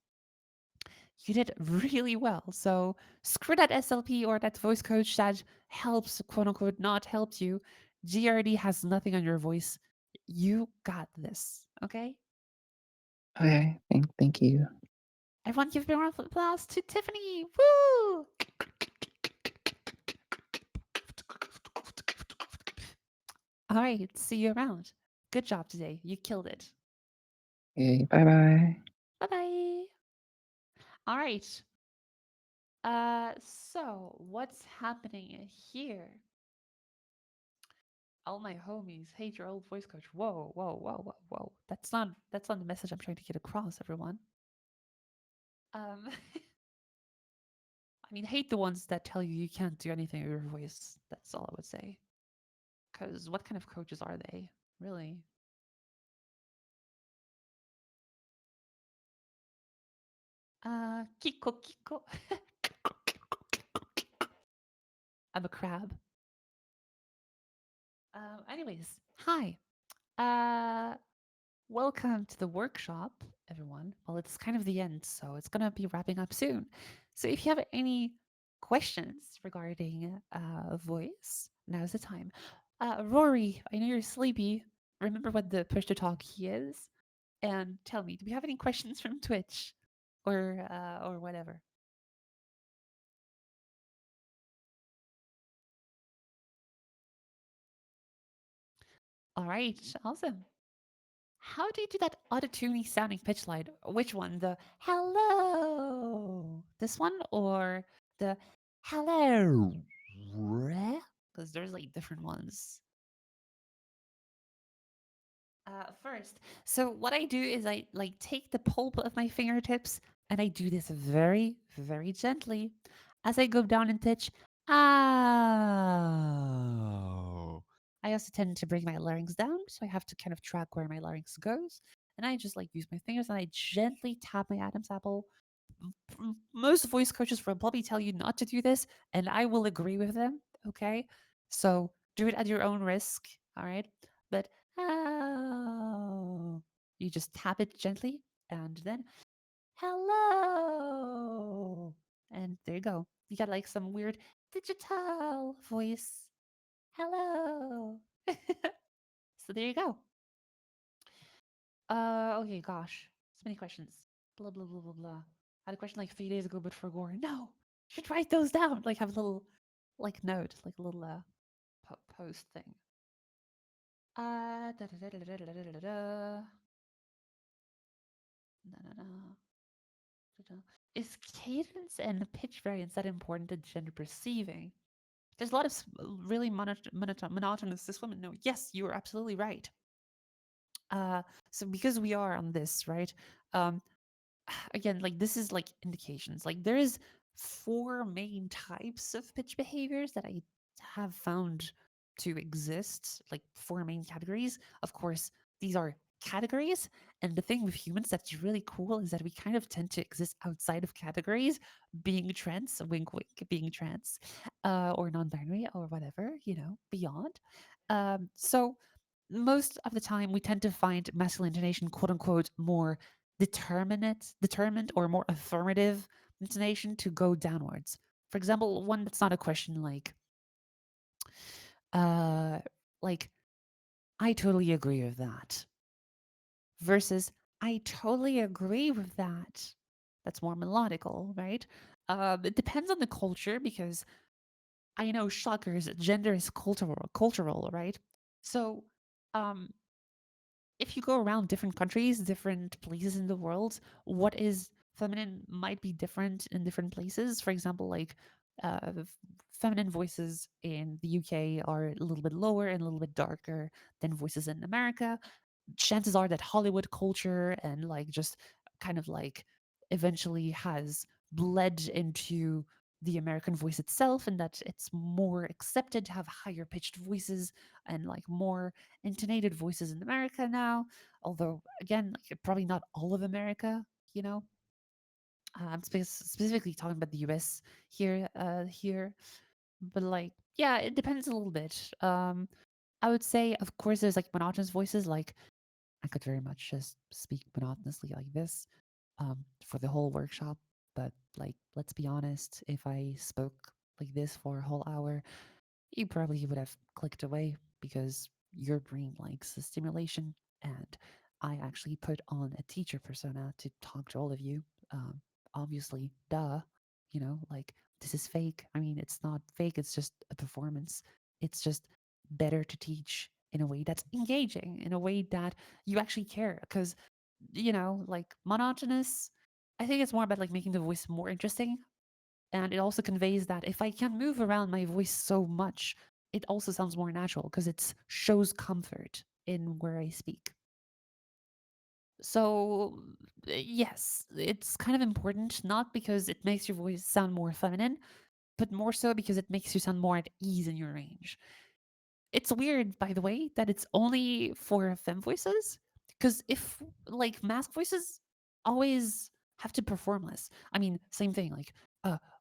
You did really well. So screw that SLP or that voice coach that helps, quote unquote, not helped you. GRD has nothing on your voice. You got this. Okay? Okay, thank you. Everyone give a round of applause to Tiffany. Woo! All right. See you around. Good job today. You killed it. Okay, bye bye. Bye bye. All right. So what's happening here? All my homies hate your old voice coach. Whoa, whoa, whoa, whoa, whoa. That's not the message I'm trying to get across, everyone. I mean, hate the ones that tell you you can't do anything with your voice. That's all I would say. Because what kind of coaches are they, really? Kiko, Kiko. I'm a crab. Anyways, hi. Uh, Welcome to the workshop, everyone. Well, it's kind of the end, so it's gonna be wrapping up soon. So if you have any questions regarding voice, now's the time. Rory, I know you're sleepy. Remember what the push to talk key is, and tell me, do we have any questions from Twitch or whatever? All right, awesome. How do you do that auto-tuney sounding pitch slide? Which one? The hello? This one or the hello? Because there's like different ones. First, so what I do is I like take the pulp of my fingertips and I do this very, very gently as I go down in pitch. Oh. I also tend to bring my larynx down, so I have to kind of track where my larynx goes. And I just like use my fingers and I gently tap my Adam's apple. Most voice coaches will probably tell you not to do this, and I will agree with them. Okay. So do it at your own risk. All right. But oh, you just tap it gently and then hello. And there you go. You got like some weird digital voice. Hello. So there you go. Okay, gosh. So many questions. Blah blah blah blah blah. I had a question like 3 days ago, but for Gore. No, you should write those down. Like have a little like note, like a little post thing. Da da da da da da da da da. No no no. Is cadence and pitch variance that important to gender perceiving? There's a lot of really monotonous cis women. No, yes, you are absolutely right. So because we are on this, right? Um, again, like this is like indications. Like there is four main types of pitch behaviors that I have found to exist, like four main categories. Of course, these are categories. And the thing with humans that's really cool is that we kind of tend to exist outside of categories, being trans, wink wink, being trans, or non-binary or whatever, you know, beyond. So most of the time we tend to find masculinization, quote unquote, more determined or more affirmative intonation to go downwards. For example, one that's not a question uh like I totally agree with that versus I totally agree with that. That's more melodical, right? It depends on the culture because I know shockers, gender is cultural, right? So, um, if you go around different countries, different places in the world, what is feminine might be different in different places. For example, like feminine voices in the UK are a little bit lower and a little bit darker than voices in America. Chances are that Hollywood culture and like just kind of like eventually has bled into the American voice itself, and that it's more accepted to have higher pitched voices and like more intonated voices in America now. Although, again, like, probably not all of America, you know. I'm specifically talking about the US here, but like, yeah, it depends a little bit. I would say, of course, there's like monotonous voices. Like, I could very much just speak monotonously like this for the whole workshop. But like, let's be honest, if I spoke like this for a whole hour, you probably would have clicked away because your brain likes the stimulation. And I actually put on a teacher persona to talk to all of you. Um, Obviously, duh, like this is fake. I mean, it's not fake, it's just a performance. It's just better to teach in a way that's engaging, in a way that you actually care. Because, like monotonous, I think it's more about like making the voice more interesting, and it also conveys that if I can move around my voice so much, it also sounds more natural because it shows comfort in where I speak. So, yes, it's kind of important, not because it makes your voice sound more feminine, but more so because it makes you sound more at ease in your range. It's weird, by the way, that it's only for femme voices. Because if like masc voices always have to perform less. I mean, same thing. Like,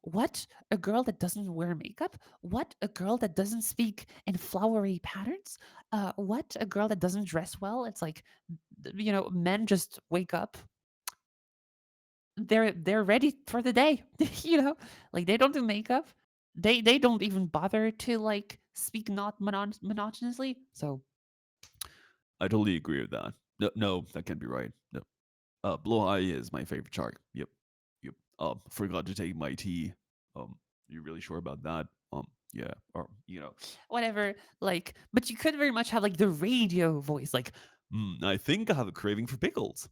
what a girl that doesn't wear makeup? What a girl that doesn't speak in flowery patterns? What a girl that doesn't dress well? It's like, men just wake up, they're ready for the day. Like they don't do makeup, they don't even bother to like speak not monotonously. So I totally agree with that. No, no, that can't be right. No. Blue is my favorite shark. Yep. Yep. Forgot to take my tea. You really sure about that? Yeah. Or whatever, like, but you could very much have like the radio voice, like, I think I have a craving for pickles.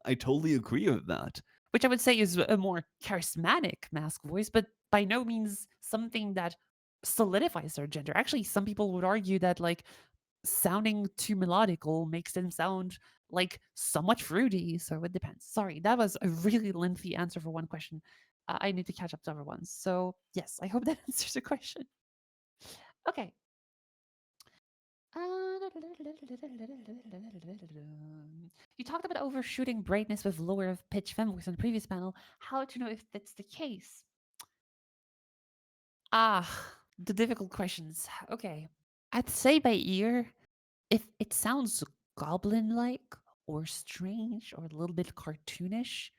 I totally agree with that. which I would say is a more charismatic mask voice, but by no means something that solidifies their gender. Actually, some people would argue that like sounding too melodical makes them sound like somewhat fruity. So it depends. Sorry, that was a really lengthy answer for one question. I need to catch up to other ones. So yes, I hope that answers the question. Okay. You talked about overshooting brightness with lower pitch fem voice on the previous panel. How to know if that's the case? The difficult questions. Okay. I'd say by ear, if it sounds goblin like or strange or a little bit cartoonish,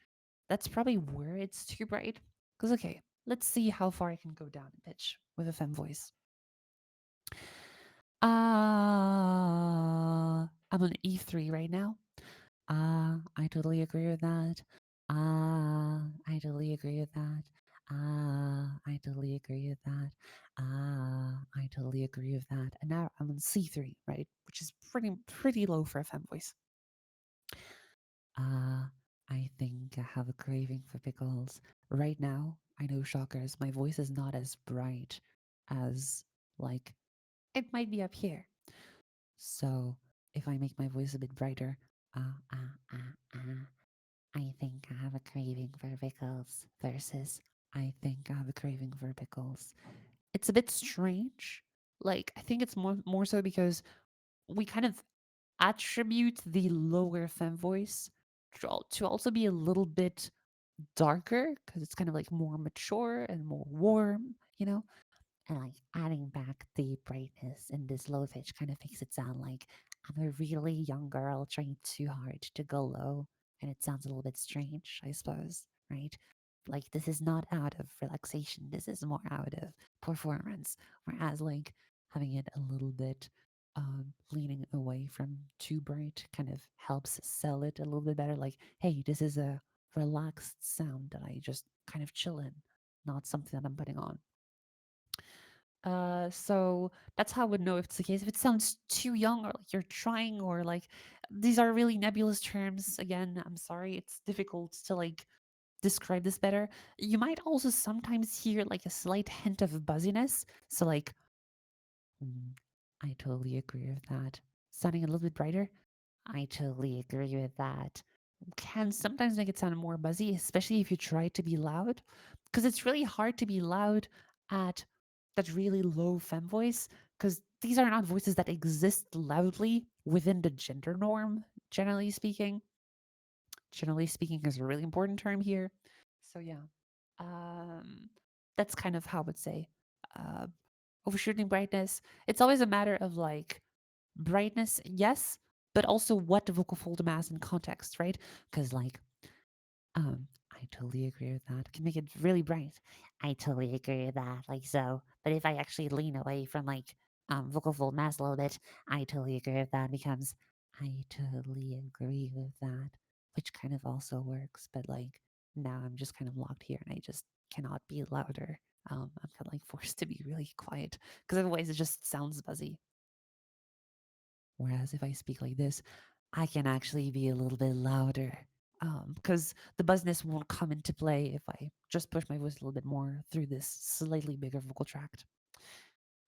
that's probably where it's too bright. Because, okay, let's see how far I can go down in pitch with a fem voice. I'm on E3 right now. I totally agree with that. I totally agree with that. I totally agree with that. I totally agree with that. And now I'm on C3, right? Which is pretty low for a fem voice. Uh, I think I have a craving for pickles. Right now, I know shockers, my voice is not as bright as like it might be up here. So if I make my voice a bit brighter, uh, uh, uh, uh, I think I have a craving for pickles versus I think I have a craving for pickles. It's a bit strange. Like I think it's more so because we kind of attribute the lower fem voice to also be a little bit darker because it's kind of like more mature and more warm, and like adding back the brightness in this low pitch kind of makes it sound like I'm a really young girl trying too hard to go low. And it sounds a little bit strange, I suppose, right? Like this is not out of relaxation. This is more out of performance. Whereas like having it a little bit leaning away from too bright kind of helps sell it a little bit better. Like, hey, this is a relaxed sound that I just kind of chill in, not something that I'm putting on. So that's how I would know if it's the case. If it sounds too young, or like you're trying, or like these are really nebulous terms. Again, I'm sorry, it's difficult to like describe this better. You might also sometimes hear like a slight hint of buzziness. So like, "Mm, I totally agree with that. Sounding a little bit brighter. I totally agree with that. Can sometimes make it sound more buzzy, especially if you try to be loud, because it's really hard to be loud at that really low fem voice, because these are not voices that exist loudly within the gender norm, generally speaking. Generally speaking is a really important term here. So yeah, um, that's kind of how I would say. Uh, Overshooting brightness. It's always a matter of like brightness, yes, but also what the vocal fold mass in context, right? Because like I totally agree with that. Can make it really bright. I totally agree with that. Like so. But if I actually lean away from like vocal fold mass a little bit, I totally agree with that becomes I totally agree with that. Which kind of also works, but like now I'm just kind of locked here and I just cannot be louder. I'm kind of like forced to be really quiet because otherwise it just sounds buzzy. Whereas if I speak like this, I can actually be a little bit louder because the buzzness won't come into play if I just push my voice a little bit more through this slightly bigger vocal tract.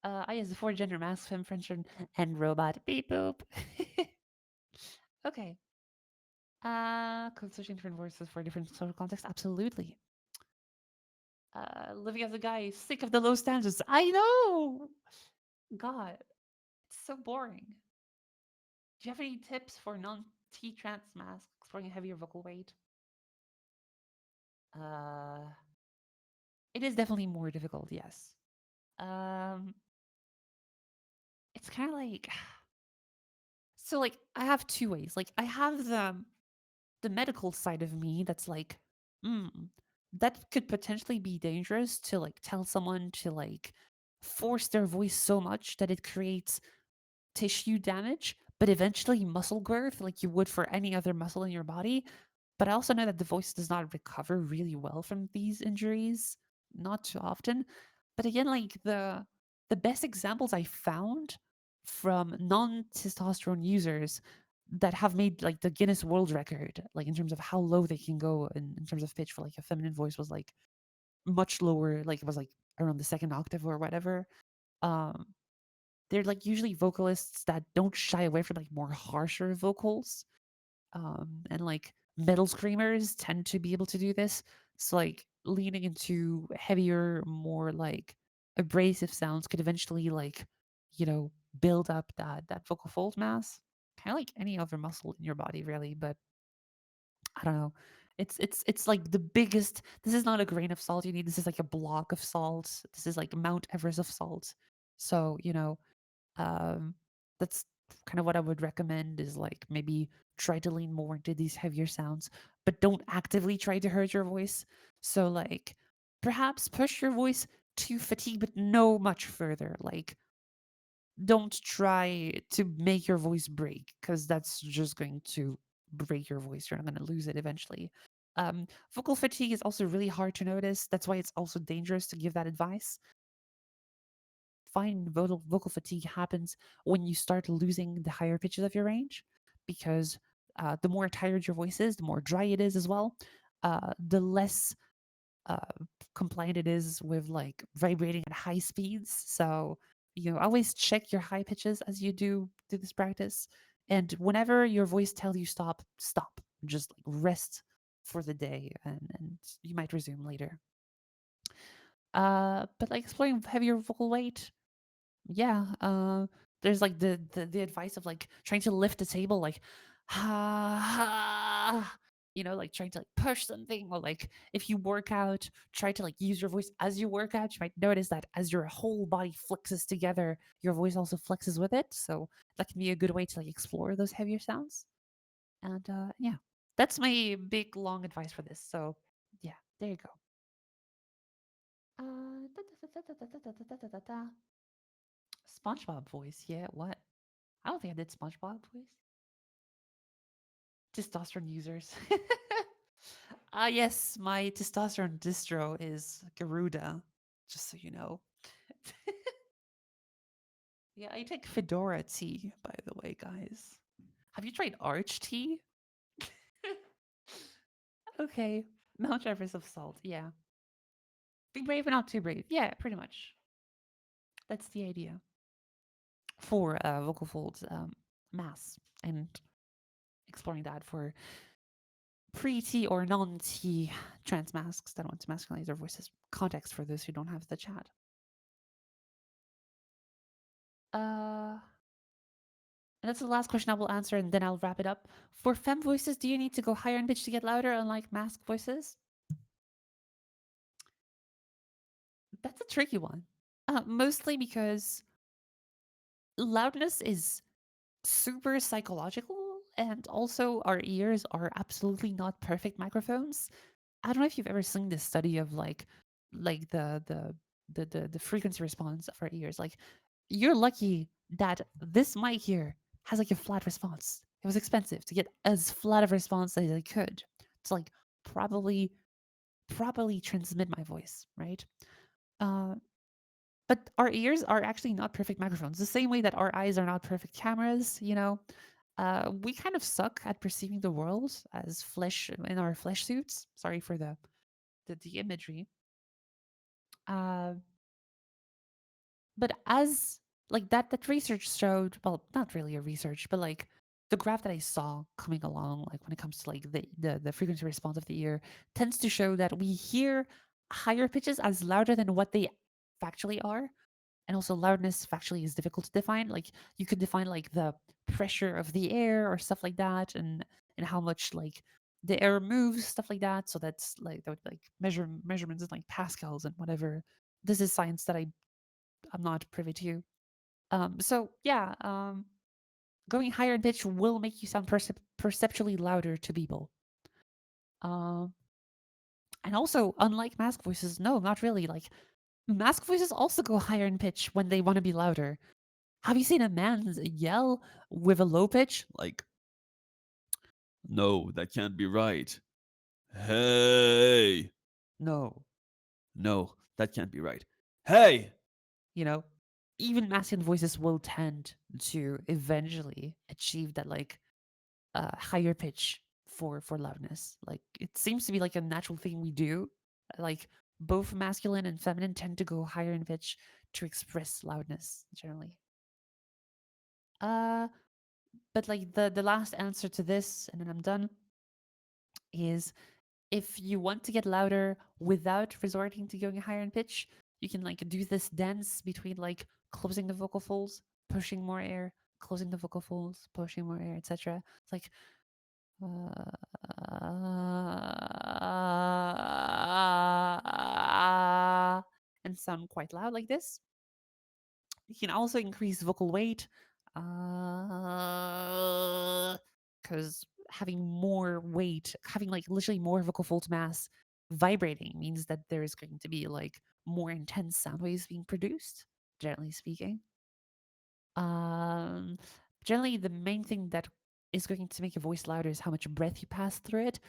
Yes, the four gender masc, femme, French, and robot. Beep boop. Okay. Switching different voices for different social contexts. Absolutely. Living as a guy, sick of the low standards. I know. God, it's so boring. Do you have any tips for non-T trans masks exploring a heavier vocal weight? Uh, it is definitely more difficult, yes. Um, it's kind of like so like I have two ways. Like I have the medical side of me that's like, mm, that could potentially be dangerous to like tell someone to like force their voice so much that it creates tissue damage, but eventually muscle growth like you would for any other muscle in your body. But I also know that the voice does not recover really well from these injuries, not too often. But again, like the best examples I found from non-testosterone users that have made like the Guinness World Record, like in terms of how low they can go in terms of pitch for like a feminine voice was like much lower, like it was like around the second octave or whatever. Um, they're like usually vocalists that don't shy away from like more harsher vocals, and like metal screamers tend to be able to do this. So like leaning into heavier, more like abrasive sounds could eventually like, you know, build up that vocal fold mass, kind of like any other muscle in your body, really. But I don't know. It's like the biggest. This is not a grain of salt you need. This is like a block of salt. This is like Mount Everest of salt. So you know, um, that's kind of what I would recommend is like maybe try to lean more into these heavier sounds, but don't actively try to hurt your voice. So like perhaps push your voice to fatigue, but no much further. Like don't try to make your voice break because that's just going to break your voice. You're not going to lose it eventually. Vocal fatigue is also really hard to notice. That's why it's also dangerous to give that advice. Find vocal fatigue happens when you start losing the higher pitches of your range because the more tired your voice is, the more dry it is as well. The less uh, compliant it is with like vibrating at high speeds. So, you know, always check your high pitches as you do this practice. And whenever your voice tells you stop, stop. Just like rest for the day and you might resume later. But like exploring heavier vocal weight, yeah, there's like the advice of like trying to lift the table, like ha ha, you know, like trying to like push something, or like if you work out, try to like use your voice as you work out. You might notice that as your whole body flexes together, your voice also flexes with it. So that can be a good way to like explore those heavier sounds. And yeah, that's my big long advice for this. So yeah, there you go. SpongeBob voice, yeah. What? I don't think I did SpongeBob voice. Testosterone users. Yes, my testosterone distro is Garuda, just so you know. Yeah, I take Fedora tea, by the way, guys. Have you tried Arch tea? Okay. Mount Everest of salt. Yeah. Be brave but not too brave. Yeah, pretty much. That's the idea for vocal folds mass and exploring that for pre-T or non-T trans masks that want to masculinize their voices. Context for those who don't have the chat. Uh, and that's the last question I will answer, and then I'll wrap it up. For fem voices, do you need to go higher in pitch to get louder, unlike mask voices? That's a tricky one. Mostly because loudness is super psychological, and also our ears are absolutely not perfect microphones. I don't know if you've ever seen this study of like the frequency response of our ears. Like, you're lucky that this mic here has like a flat response. It was expensive to get as flat of a response as I could to like probably properly transmit my voice, right? Uh, but our ears are actually not perfect microphones. The same way that our eyes are not perfect cameras, you know. We kind of suck at perceiving the world as flesh in our flesh suits. Sorry for the imagery. Uh, but as like that research showed, well, not really a research, but like the graph that I saw coming along, like when it comes to like the frequency response of the ear, tends to show that we hear higher pitches as louder than what they factually are. And also loudness factually is difficult to define. Like, you could define like the pressure of the air or stuff like that, and how much like the air moves, stuff like that. So that's like that would like measurements in like pascals and whatever. This is science that I'm not privy to. So yeah, going higher in pitch will make you sound perceptually louder to people. Um, and also, unlike mask voices, no, not really. Like, mask voices also go higher in pitch when they want to be louder. Have you seen a man yell with a low pitch? Like, No, that can't be right. Hey! no, No, that can't be right. Hey! you know, even masculine voices will tend to eventually achieve that like higher pitch for loudness. Like, it seems to be like a natural thing we do. Like, both masculine and feminine tend to go higher in pitch to express loudness generally. Uh, but like the last answer to this, and then I'm done, is if you want to get louder without resorting to going higher in pitch, you can like do this dance between like closing the vocal folds, pushing more air, closing the vocal folds, pushing more air, etc. It's like and sound quite loud like this. You can also increase vocal weight because having more weight, having like literally more vocal fold mass vibrating means that there is going to be like more intense sound waves being produced, generally speaking. Um, Generally, the main thing that is going to make your voice louder is how much breath you pass through it.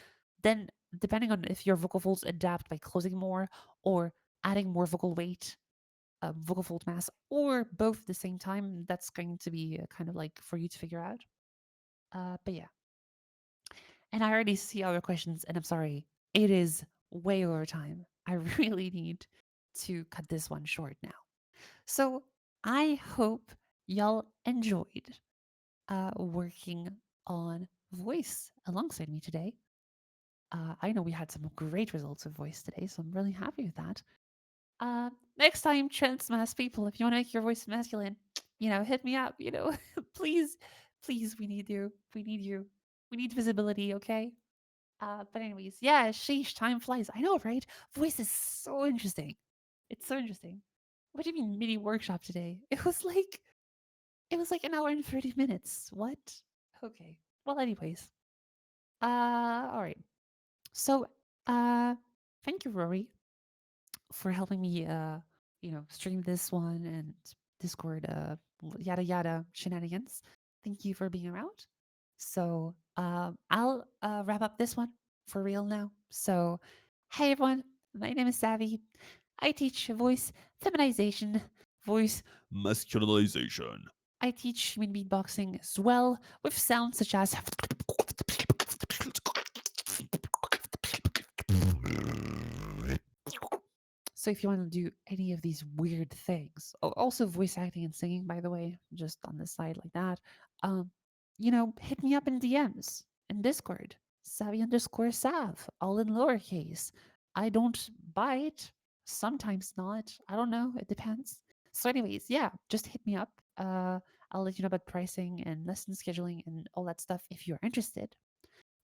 Then, depending on if your vocal folds adapt by closing more or adding more vocal weight, vocal fold mass, or both at the same time, that's going to be kind of like for you to figure out. But yeah, and I already see other questions, and I'm sorry, it is way over time. I really need to cut this one short now. So I hope y'all enjoyed working on voice alongside me today. I know we had some great results with voice today, so I'm really happy with that. Next time, trans mass people, if you want to make your voice masculine, hit me up. Please, please, we need you. We need you. We need visibility. Okay. But anyways, yeah, sheesh, time flies. I know, right? Voice is so interesting. It's so interesting. What do you mean mini workshop today? It was like an hour and 30 minutes. What? Okay. Well, anyways. All right. So, uh, thank you, Rory, for helping me, stream this one and Discord, yada yada shenanigans. Thank you for being around. So, I'll wrap up this one for real now. So, hey everyone, my name is Savvy. I teach voice feminization Voice. masculinization. I teach human beatboxing as well with sounds such as. So if you want to do any of these weird things, also voice acting and singing, by the way, just on the side like that, um, hit me up in DMs in Discord, savvy_sav, all in lowercase. I don't bite, sometimes not. I don't know. It depends. So, anyways, yeah, just hit me up. I'll let you know about pricing and lesson scheduling and all that stuff if you're interested.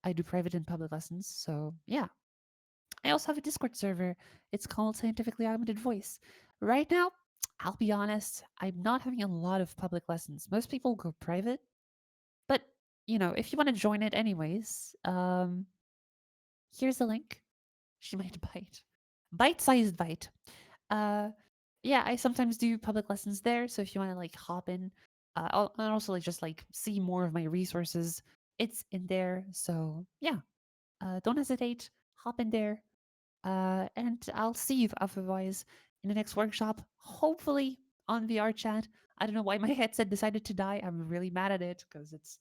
I do private and public lessons, so yeah, I also have a Discord server. It's called Scientifically Augmented Voice. Right now, I'll be honest, I'm not having a lot of public lessons. Most people go private, but if you want to join it anyways, here's a link. She might bite. Bite-sized bite. Uh yeah, I sometimes do public lessons there, so if you want to like hop in, and also like just like see more of my resources, it's in there. So yeah, don't hesitate. Hop in there. And I'll see you otherwise in the next workshop, hopefully on vrchat. I don't know why my headset decided to die. I'm really mad at it because it's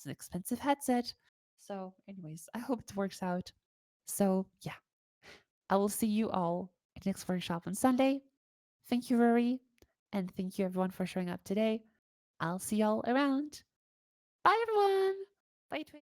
an expensive headset. So, anyways, I hope it works out. So, yeah, I will see you all in the next workshop on Sunday. Thank you, Rory, and thank you everyone for showing up today. I'll see y'all around. Bye, everyone. Bye, Twitch.